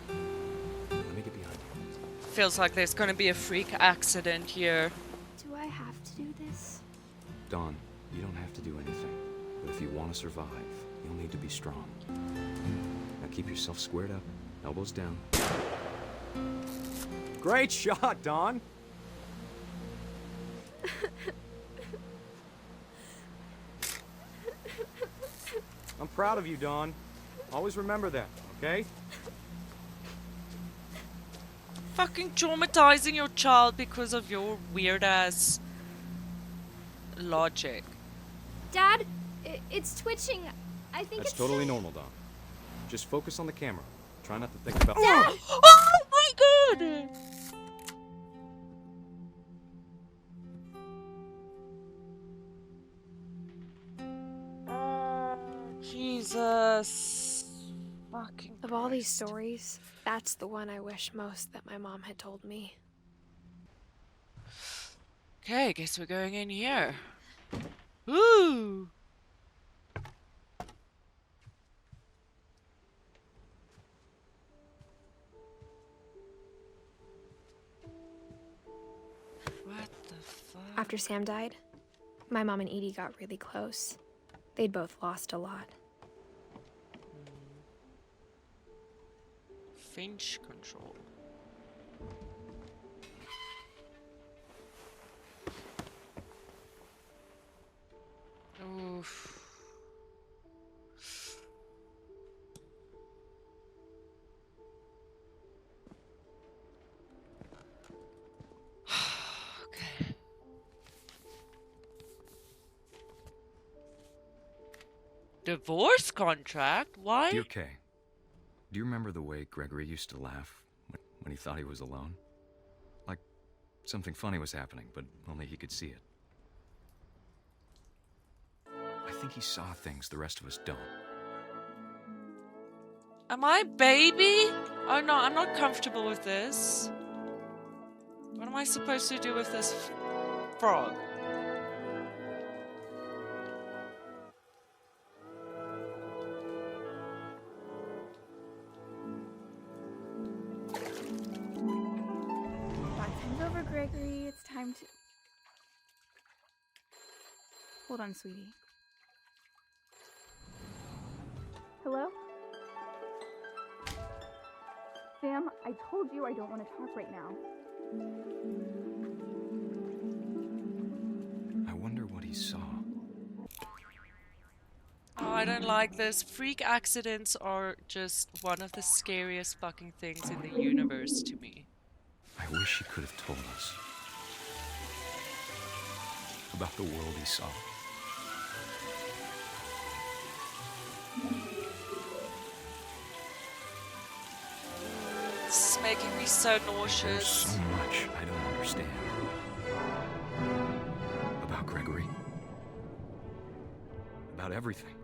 Let me get behind you. Feels like there's gonna be a freak accident here. Do I have to do this? Dawn, you don't have to do anything. But if you want to survive, you'll need to be strong. Now keep yourself squared up, elbows down. Great shot, Dawn! I'm proud of you, Dawn. Always remember that, okay? Fucking traumatizing your child because of your weird ass logic. Dad, it's twitching. I think That's it's totally normal, Dawn. Just focus on the camera. Try not to think about... Dad! Oh my god! Jesus. Fucking Of all these stories, that's the one I wish most that my mom had told me. Okay, guess we're going in here. Ooh! What the fuck? After Sam died, my mom and Edie got really close. They'd both lost a lot. Finch control. Oof. Okay. Divorce contract? Why? Dear Kay, do you remember the way Gregory used to laugh when he thought he was alone? Like something funny was happening, but only he could see it. I think he saw things the rest of us don't. Am I baby? Oh no, I'm not comfortable with this. What am I supposed to do with this frog? Back time's over, Gregory. It's time to... Hold on, sweetie. Hello? Sam, I told you I don't want to talk right now. I wonder what he saw. Oh, I don't like this. Freak accidents are just one of the scariest fucking things in the universe to me. I wish he could have told us about the world he saw. This is making me so There's nauseous. so much I don't understand about Gregory, about everything.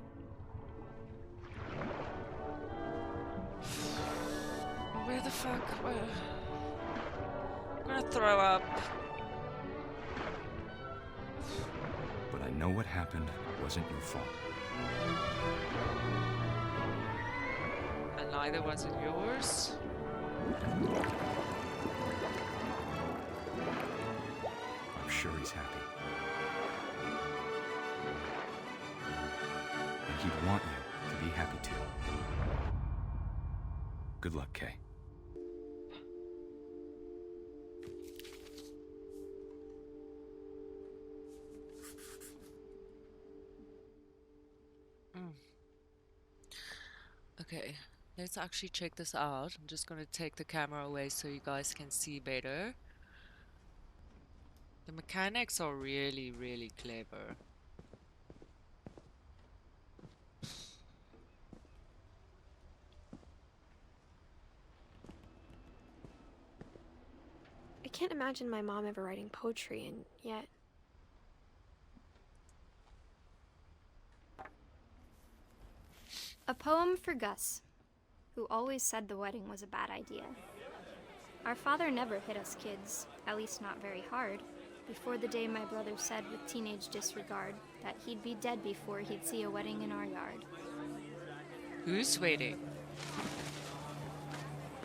Where the fuck? Where? I'm gonna throw up. But I know what happened wasn't your fault. And neither was it yours. I'm sure he's happy. And he'd want you to be happy too. Good luck, Kay. Okay, let's actually check this out. I'm just gonna take the camera away so you guys can see better. The mechanics are really, really clever. I can't imagine my mom ever writing poetry, and yet... A poem for Gus, who always said the wedding was a bad idea. Our father never hit us kids, at least not very hard, before the day my brother said with teenage disregard that he'd be dead before he'd see a wedding in our yard. Who's waiting?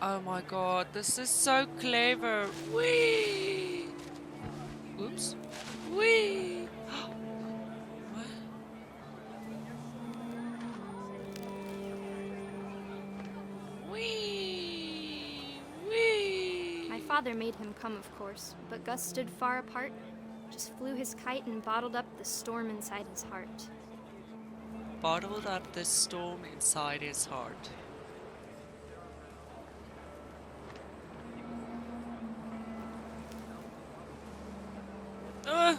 Oh my god, this is so clever. Whee! Oops. Whee! What? Whee! Whee! My father made him come, of course, but Gus stood far apart, just flew his kite and bottled up the storm inside his heart. Bottled up the storm inside his heart. I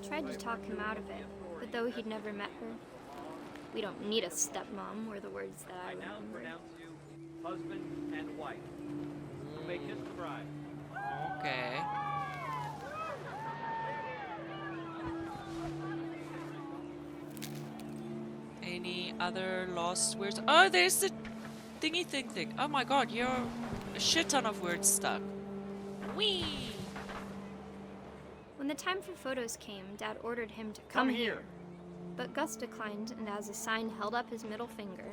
tried to talk him out of it, but though he'd never met her, we don't need a stepmom were the words that I I now remember. pronounce you husband and wife. You may kiss the bride. Okay. Any other lost words? Oh, there's the thingy thing. Oh my god, you're a shit ton of words stuck. Whee! When the time for photos came, Dad ordered him to come here. But Gus declined and as a sign held up his middle finger.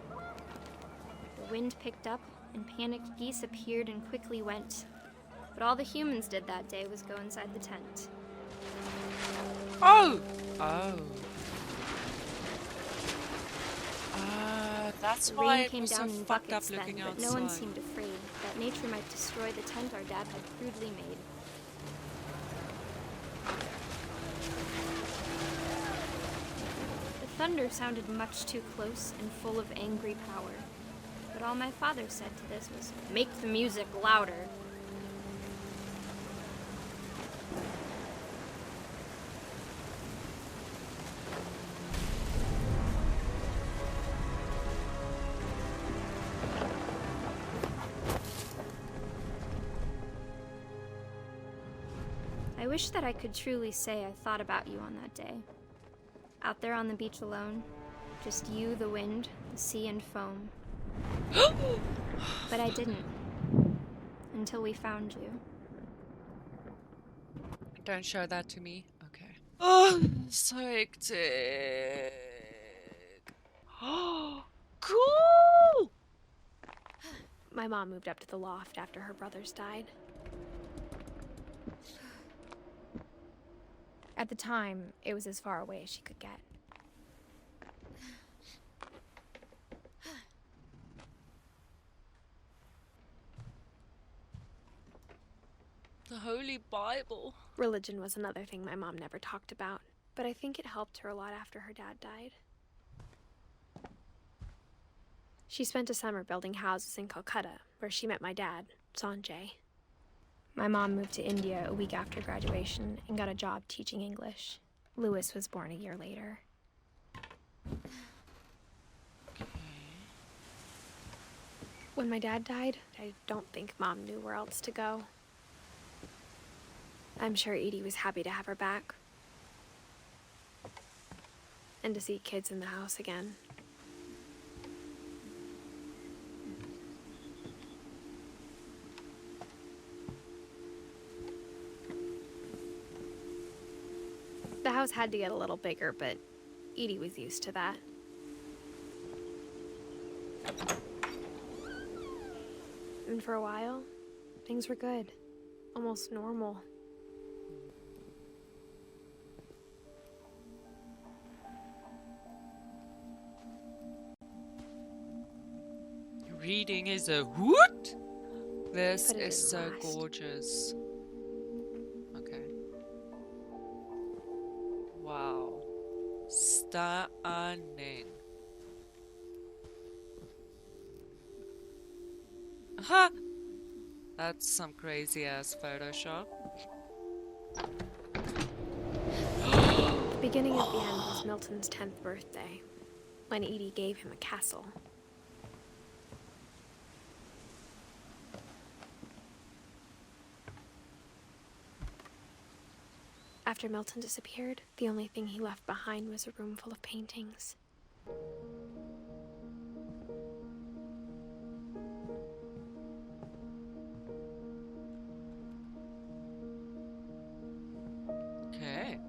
The wind picked up and panicked geese appeared and quickly went. But all the humans did that day was go inside the tent. Oh! Oh. That's The why rain it came was down so in fucked up buckets looking then, but outside. no one seemed afraid that nature might destroy the tent our dad had crudely made. The thunder sounded much too close and full of angry power. But all my father said to this was, "Make the music louder." I wish that I could truly say I thought about you on that day. Out there on the beach alone, just you, the wind, the sea, and foam. But I didn't. Until we found you. Don't show that to me. Okay. Oh, so hectic. Oh, cool! My mom moved up to the loft after her brothers died. At the time, it was as far away as she could get. The Holy Bible. Religion was another thing my mom never talked about, but I think it helped her a lot after her dad died. She spent a summer building houses in Calcutta, where she met my dad, Sanjay. My mom moved to India a week after graduation and got a job teaching English. Louis was born a year later. When my dad died, I don't think Mom knew where else to go. I'm sure Edie was happy to have her back. And to see kids in the house again. The house had to get a little bigger, but Edie was used to that. And for a while, things were good. Almost normal. Reading is a hoot. This But it is didn't so last. gorgeous. Okay. Wow. Stunning. Ha! That's some crazy ass Photoshop. The beginning of the end was Milton's 10th birthday, when Edie gave him a castle. After Milton disappeared, the only thing he left behind was a room full of paintings. Okay.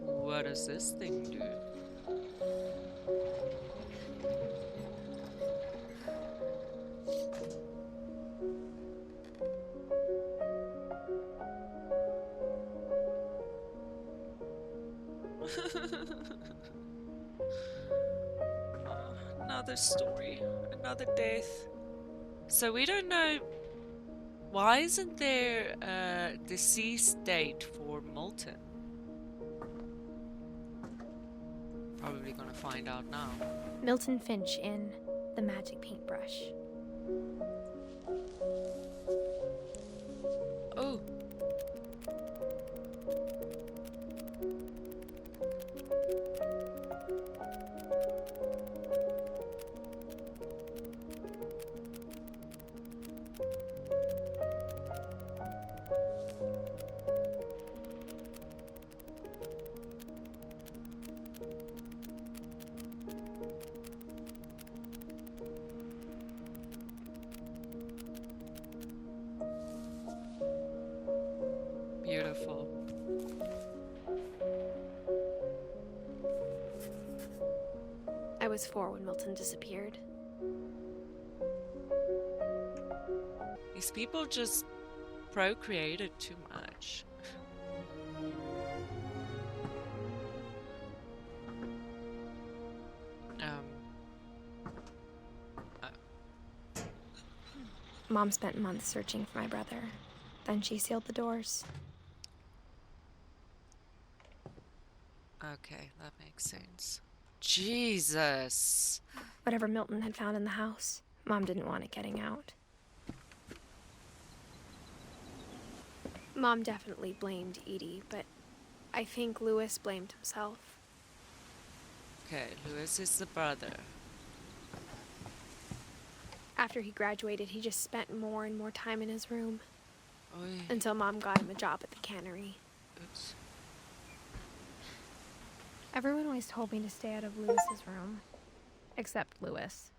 What does this thing do? Another story, another death. So we don't know. Why isn't there a deceased date for Milton? Probably gonna find out now. Milton Finch in The Magic Paintbrush. Oh. Beautiful. I was 4 when Milton disappeared. These people just procreated too much. Mom spent months searching for my brother. Then she sealed the doors. Okay, that makes sense. Jesus. Whatever Milton had found in the house, Mom didn't want it getting out. Mom definitely blamed Edie, but I think Louis blamed himself. Okay, Louis is the brother. After he graduated, he just spent more and more time in his room. Until Mom got him a job at the cannery. Oops. Everyone always told me to stay out of Lewis's room. Except Lewis.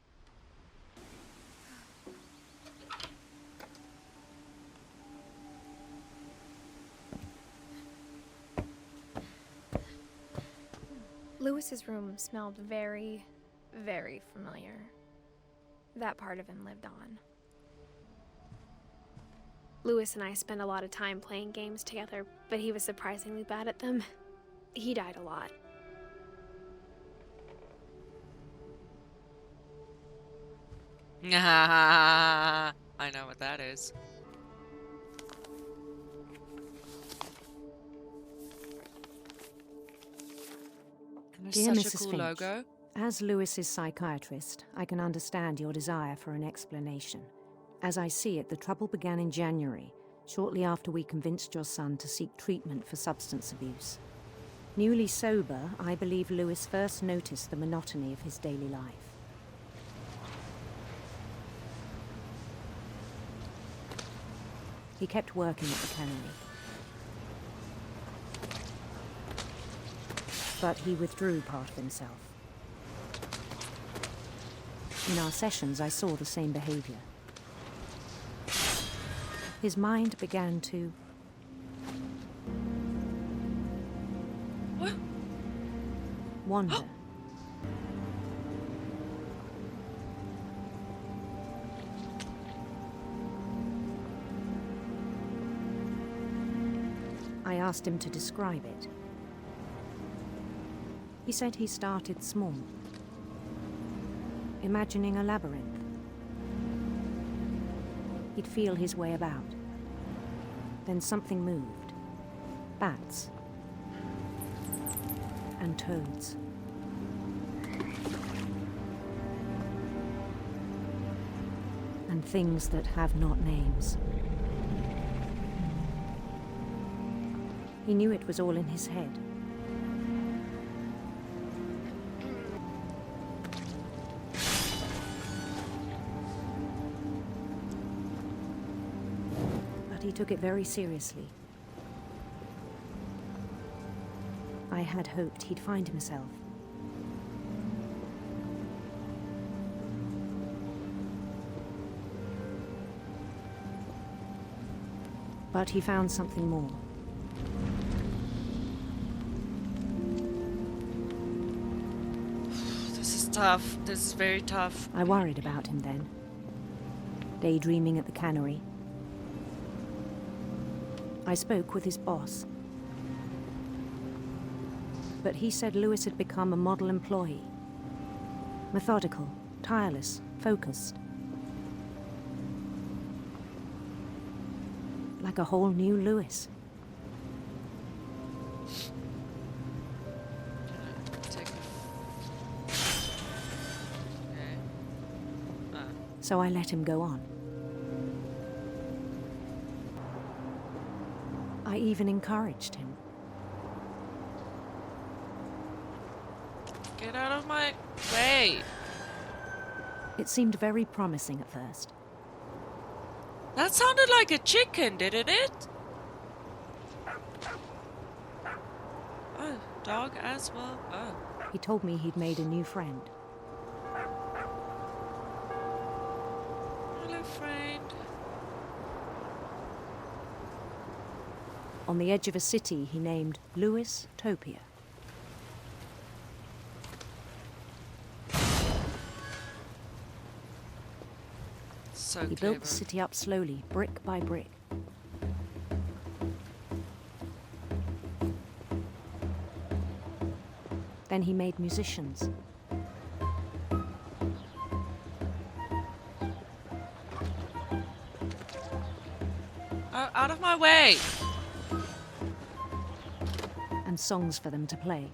Lewis's room smelled very, very familiar. That part of him lived on. Lewis and I spent a lot of time playing games together, but he was surprisingly bad at them. He died a lot. I know what that is. Dear Such a Mrs. cool Finch, logo. as Lewis's psychiatrist, I can understand your desire for an explanation. As I see it, the trouble began in January, shortly after we convinced your son to seek treatment for substance abuse. Newly sober, I believe Lewis first noticed the monotony of his daily life. He kept working at the cannery. But he withdrew part of himself. In our sessions, I saw the same behavior. His mind began to... What? Wander. I asked him to describe it. He said he started small, imagining a labyrinth. He'd feel his way about. Then something moved. Bats. And toads. And things that have not names. He knew it was all in his head. But he took it very seriously. I had hoped he'd find himself. But he found something more. This is tough. This is very tough. I worried about him then. Daydreaming at the cannery. I spoke with his boss. But he said Lewis had become a model employee. Methodical, tireless, focused. Like a whole new Lewis. So I let him go on. I even encouraged him. Get out of my way. It seemed very promising at first. That sounded like a chicken, didn't it? Oh, dog as well. Oh. He told me he'd made a new friend. Hello, friend. On the edge of a city he named Lewis Topia. So he clever. built the city up slowly, brick by brick. Then he made musicians. Oh, out of my way! And songs for them to play.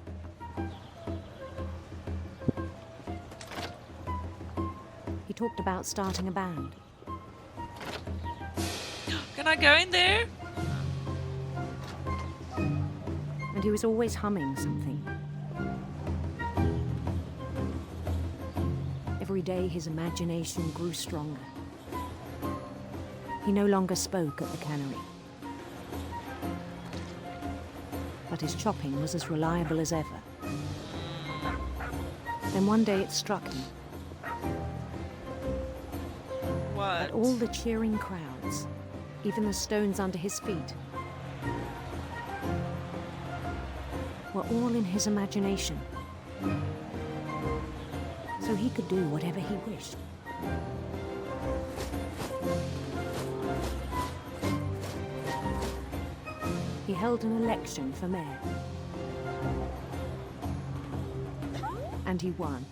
He talked about starting a band. Can I go in there? And he was always humming something. Every day his imagination grew stronger. He no longer spoke at the cannery. But his chopping was as reliable as ever. Then one day it struck him. What? That all the cheering crowds, even the stones under his feet, were all in his imagination. So he could do whatever he wished. He held an election for mayor. And he won.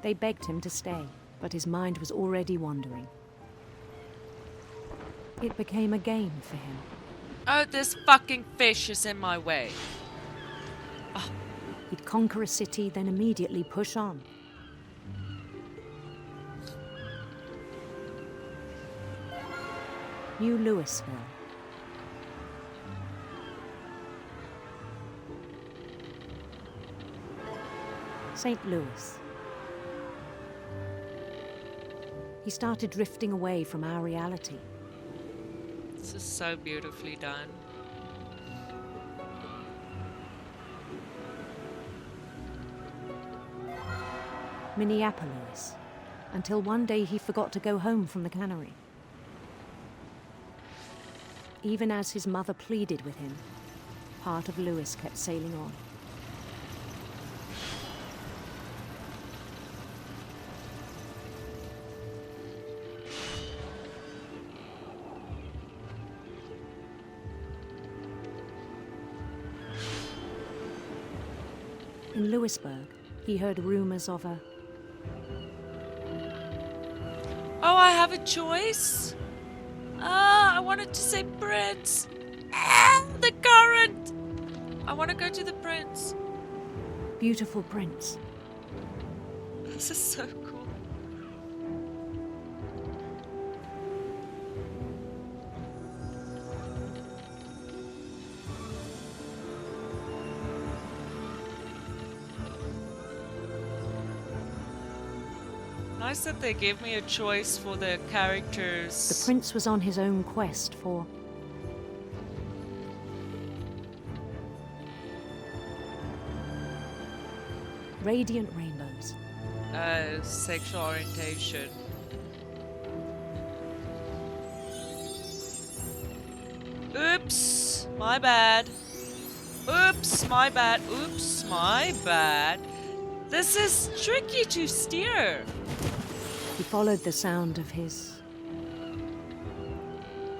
They begged him to stay, but his mind was already wandering. It became a game for him. Oh, this fucking fish is in my way. Oh. He'd conquer a city, then immediately push on. New Louisville. St. Louis. He started drifting away from our reality. This is so beautifully done. Minneapolis, until one day he forgot to go home from the cannery. Even as his mother pleaded with him, part of Louis kept sailing on. In Louisburg, he heard rumors of a... Oh, I have a choice? Ah, I wanted to say prince. Ah, the current. I want to go to the prince. Beautiful prince. This is so cool. Nice that they gave me a choice for the characters. The prince was on his own quest for... radiant rainbows. Sexual orientation. Oops, my bad. Oops, my bad. Oops, my bad. This is tricky to steer. He followed the sound of his...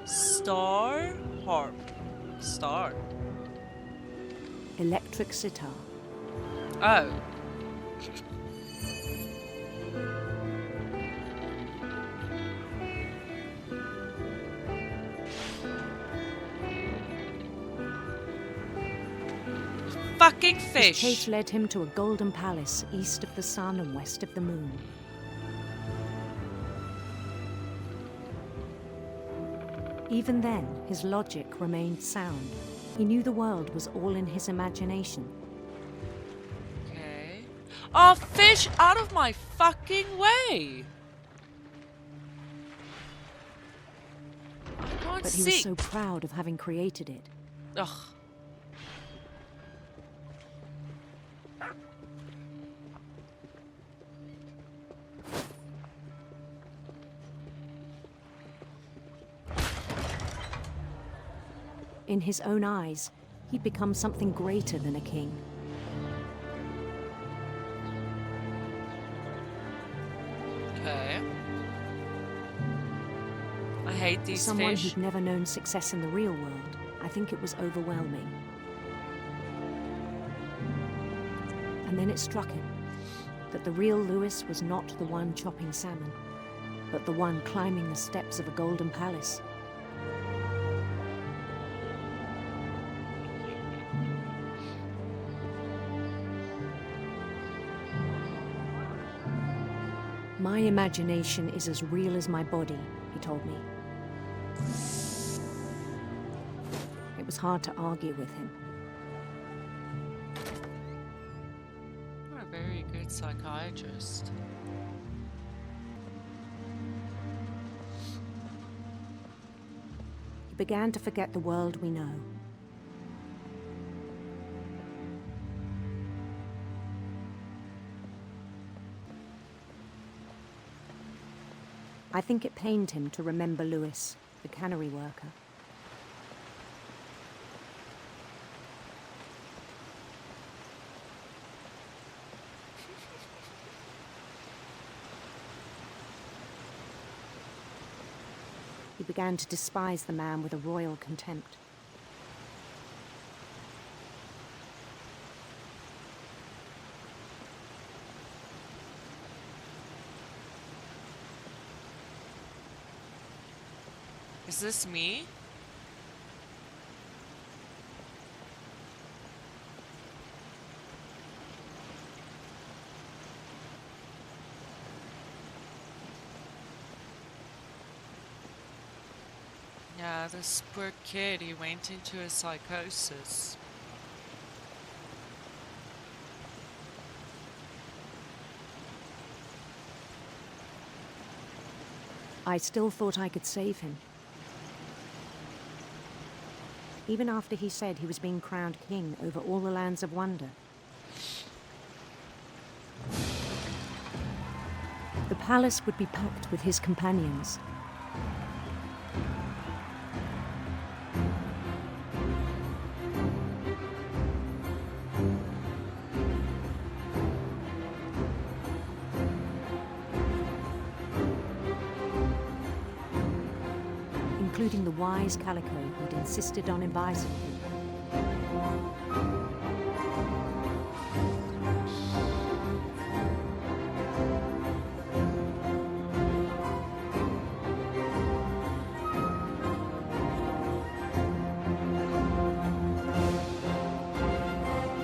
Star harp. Star. electric sitar. Oh. Fucking fish. His chase led him to a golden palace east of the sun and west of the moon. Even then, his logic remained sound. He knew the world was all in his imagination. Okay. Oh, fish, out of my fucking way! I can't But see. he was so proud of having created it. Ugh. In his own eyes, he'd become something greater than a king. Okay. I hate these Someone fish. who'd never known success in the real world, I think it was overwhelming. And then it struck him that the real Louis was not the one chopping salmon, but the one climbing the steps of a golden palace. My imagination is as real as my body, he told me. It was hard to argue with him. You're a very good psychiatrist. psychiatrist. He began to forget the world we know. I think it pained him to remember Lewis, the cannery worker. He began to despise the man with a royal contempt. Is this me? Yeah, this poor kid, he went into a psychosis. I still thought I could save him. Even after he said he was being crowned king over all the lands of wonder. The palace would be packed with his companions. Including the wise Calico who'd insisted on advising him.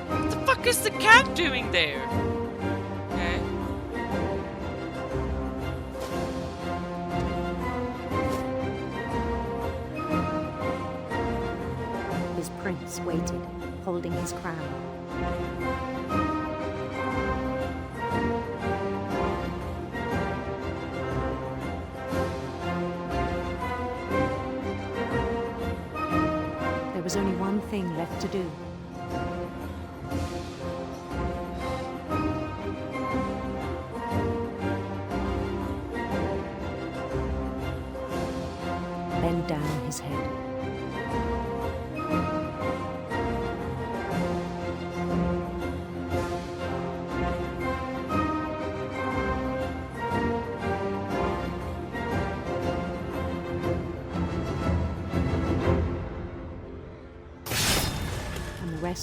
What the fuck is the cat doing there? Okay. His prince waited, holding his crown. There was only one thing left to do. Bend down his head.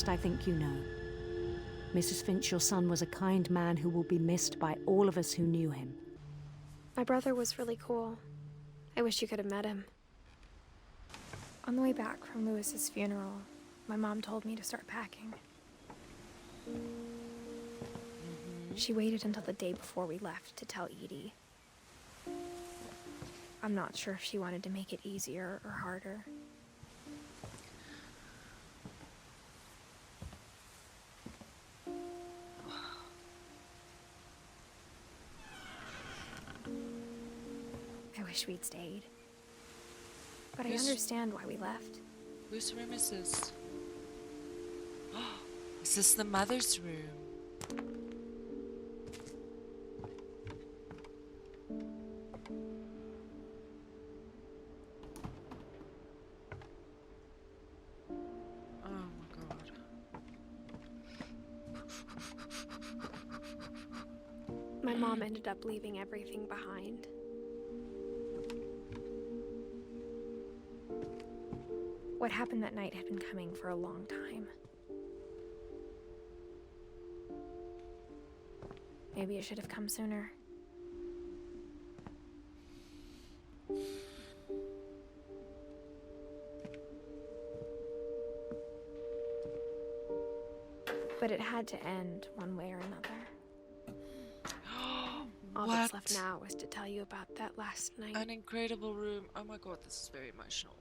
I think you know. Mrs. Finch, your son was a kind man who will be missed by all of us who knew him. My brother was really cool. I wish you could have met him. On the way back from Lewis's funeral, my mom told me to start packing. She waited until the day before we left to tell Edie. I'm not sure if she wanted to make it easier or harder. I wish we'd stayed. But I understand why we left. Whose room is this? Is this the mother's room? Oh my god. My mom ended up leaving everything behind. What happened that night had been coming for a long time. Maybe it should have come sooner. But it had to end one way or another. All that's left now is to tell you about that last night. An incredible room. Oh my god, this is very emotional.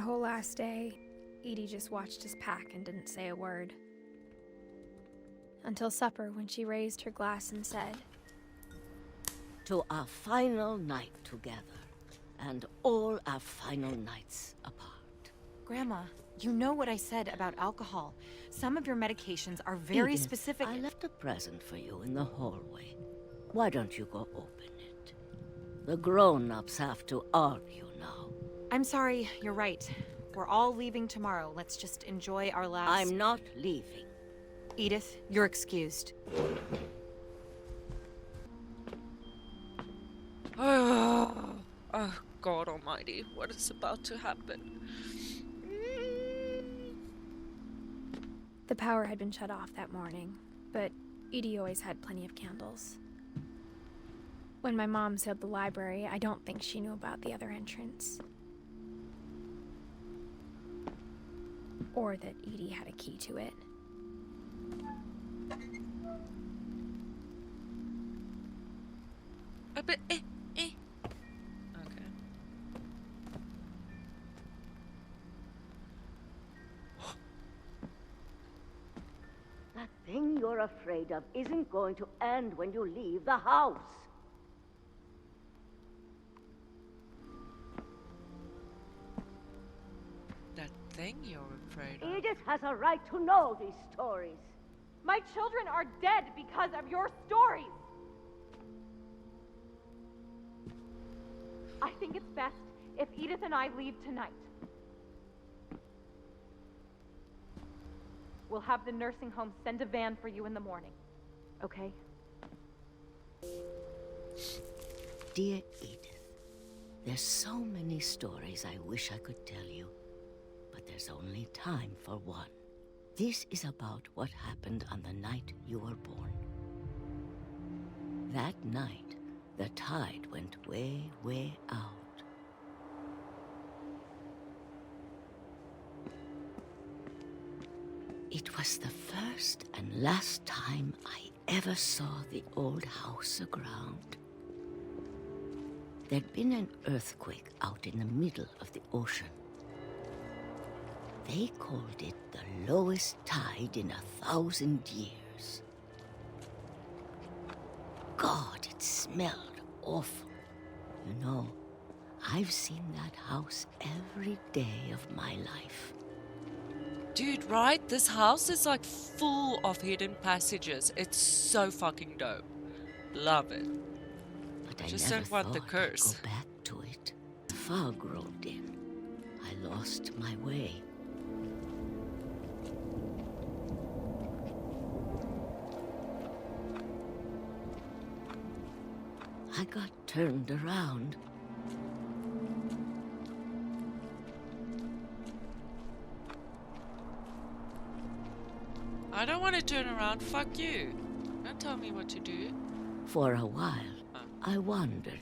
whole last day, Edie just watched us pack and didn't say a word. Until supper, when she raised her glass and said, "To our final night together, and all our final nights apart." Grandma, you know what I said about alcohol. Some of your medications are very Edith, specific. I left a present for you in the hallway. Why don't you go open it? The grown-ups have to argue now. I'm sorry, you're right. We're all leaving tomorrow. Let's just enjoy our last... I'm not leaving. Edith, you're excused. Oh, God almighty, what is about to happen? The power had been shut off that morning, but Edie always had plenty of candles. When my mom sealed the library, I don't think she knew about the other entrance. Or that Edie had a key to it. But, Okay. That thing you're afraid of isn't going to end when you leave the house. That thing you're afraid of? Edith has a right to know these stories. My children are dead because of your stories! I think it's best if Edith and I leave tonight. We'll have the nursing home send a van for you in the morning, okay? Dear Edith, there's so many stories I wish I could tell you, but there's only time for one. This is about what happened on the night you were born. That night, the tide went way, way out. It was the first and last time I ever saw the old house aground. There'd been an earthquake out in the middle of the ocean. They called it the lowest tide in 1,000 years. God, it smelled awful. You know, I've seen that house every day of my life. Dude, right? This house is like full of hidden passages. It's so fucking dope. Love it. But I Just never don't want the thought curse. I'd go back to it. The fog rolled in. I lost my way. I got turned around. I don't want to turn around. Fuck you. Don't tell me what to do. For a while, I wandered.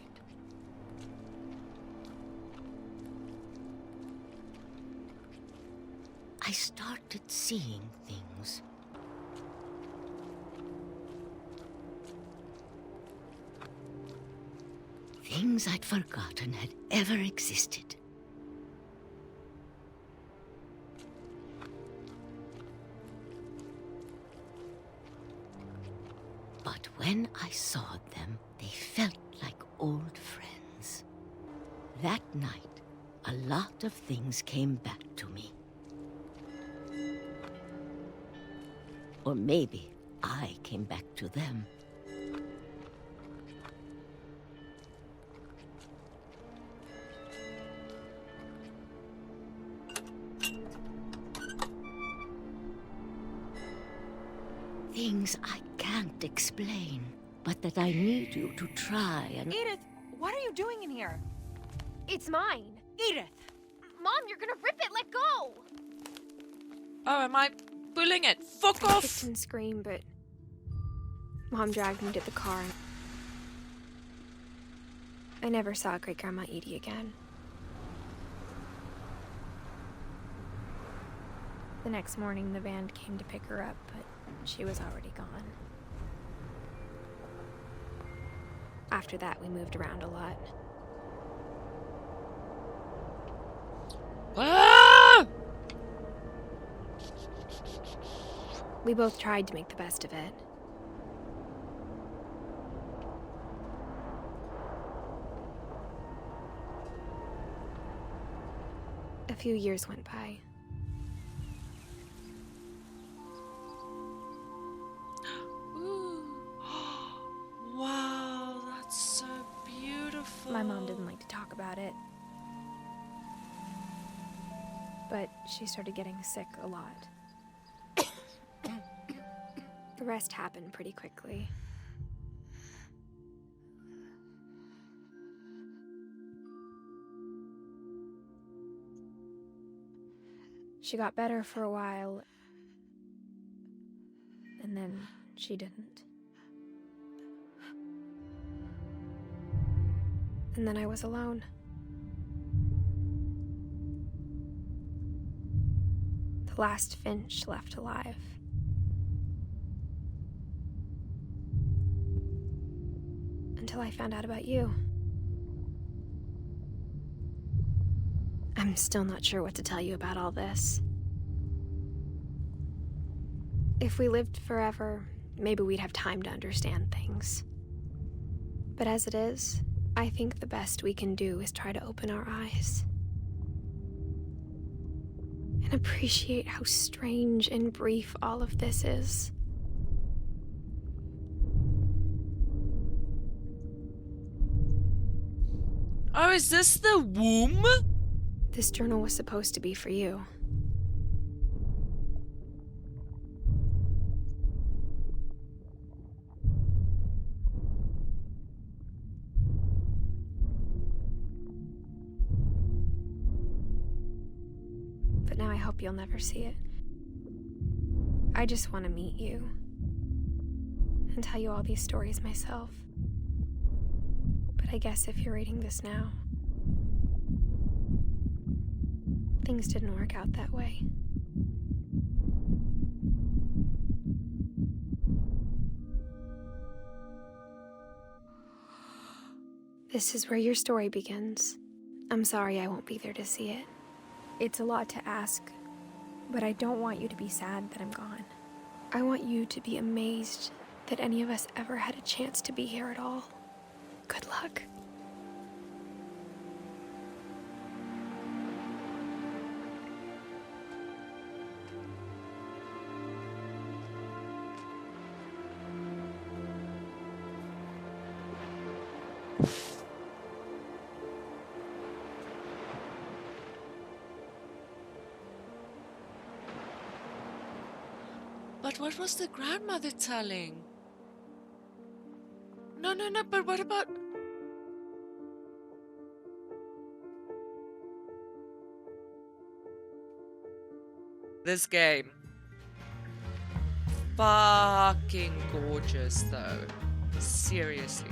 I started seeing things. Things I'd forgotten had ever existed. But when I saw them, they felt like old friends. That night, a lot of things came back to me. Or maybe I came back to them. Things I can't explain, but that I need you to try and... Edith, what are you doing in here? It's mine. Edith! Mom, you're gonna rip it! Let go! Oh, am I pulling it? Fuck off! I kicked and screamed, but Mom dragged me to the car. I never saw Great Grandma Edie again. The next morning, the van came to pick her up, but she was already gone. After that, we moved around a lot. Ah! We both tried to make the best of it. A few years went by. Ooh. Wow, that's so beautiful. My mom didn't like to talk about it. But she started getting sick a lot. The rest happened pretty quickly. She got better for a while, and then she didn't. And then I was alone. The last Finch left alive. Until I found out about you. I'm still not sure what to tell you about all this. If we lived forever, maybe we'd have time to understand things. But as it is, I think the best we can do is try to open our eyes. And appreciate how strange and brief all of this is. Oh, is this the womb? This journal was supposed to be for you. But now I hope you'll never see it. I just want to meet you and tell you all these stories myself. But I guess if you're reading this now, things didn't work out that way. This is where your story begins. I'm sorry I won't be there to see it. It's a lot to ask, but I don't want you to be sad that I'm gone. I want you to be amazed that any of us ever had a chance to be here at all. Good luck. But what was the grandmother telling? No, but what about... This game. Fucking gorgeous, though. Seriously.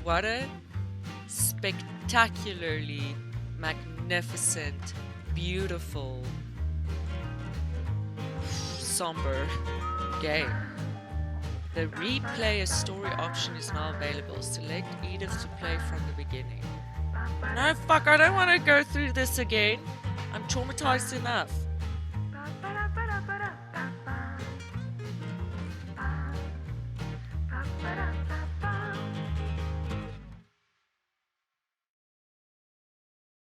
What a spectacularly magnificent, beautiful, somber game. The replay a story option is now available. Select Edith to play from the beginning. No, fuck, I don't want to go through this again. I'm traumatized enough.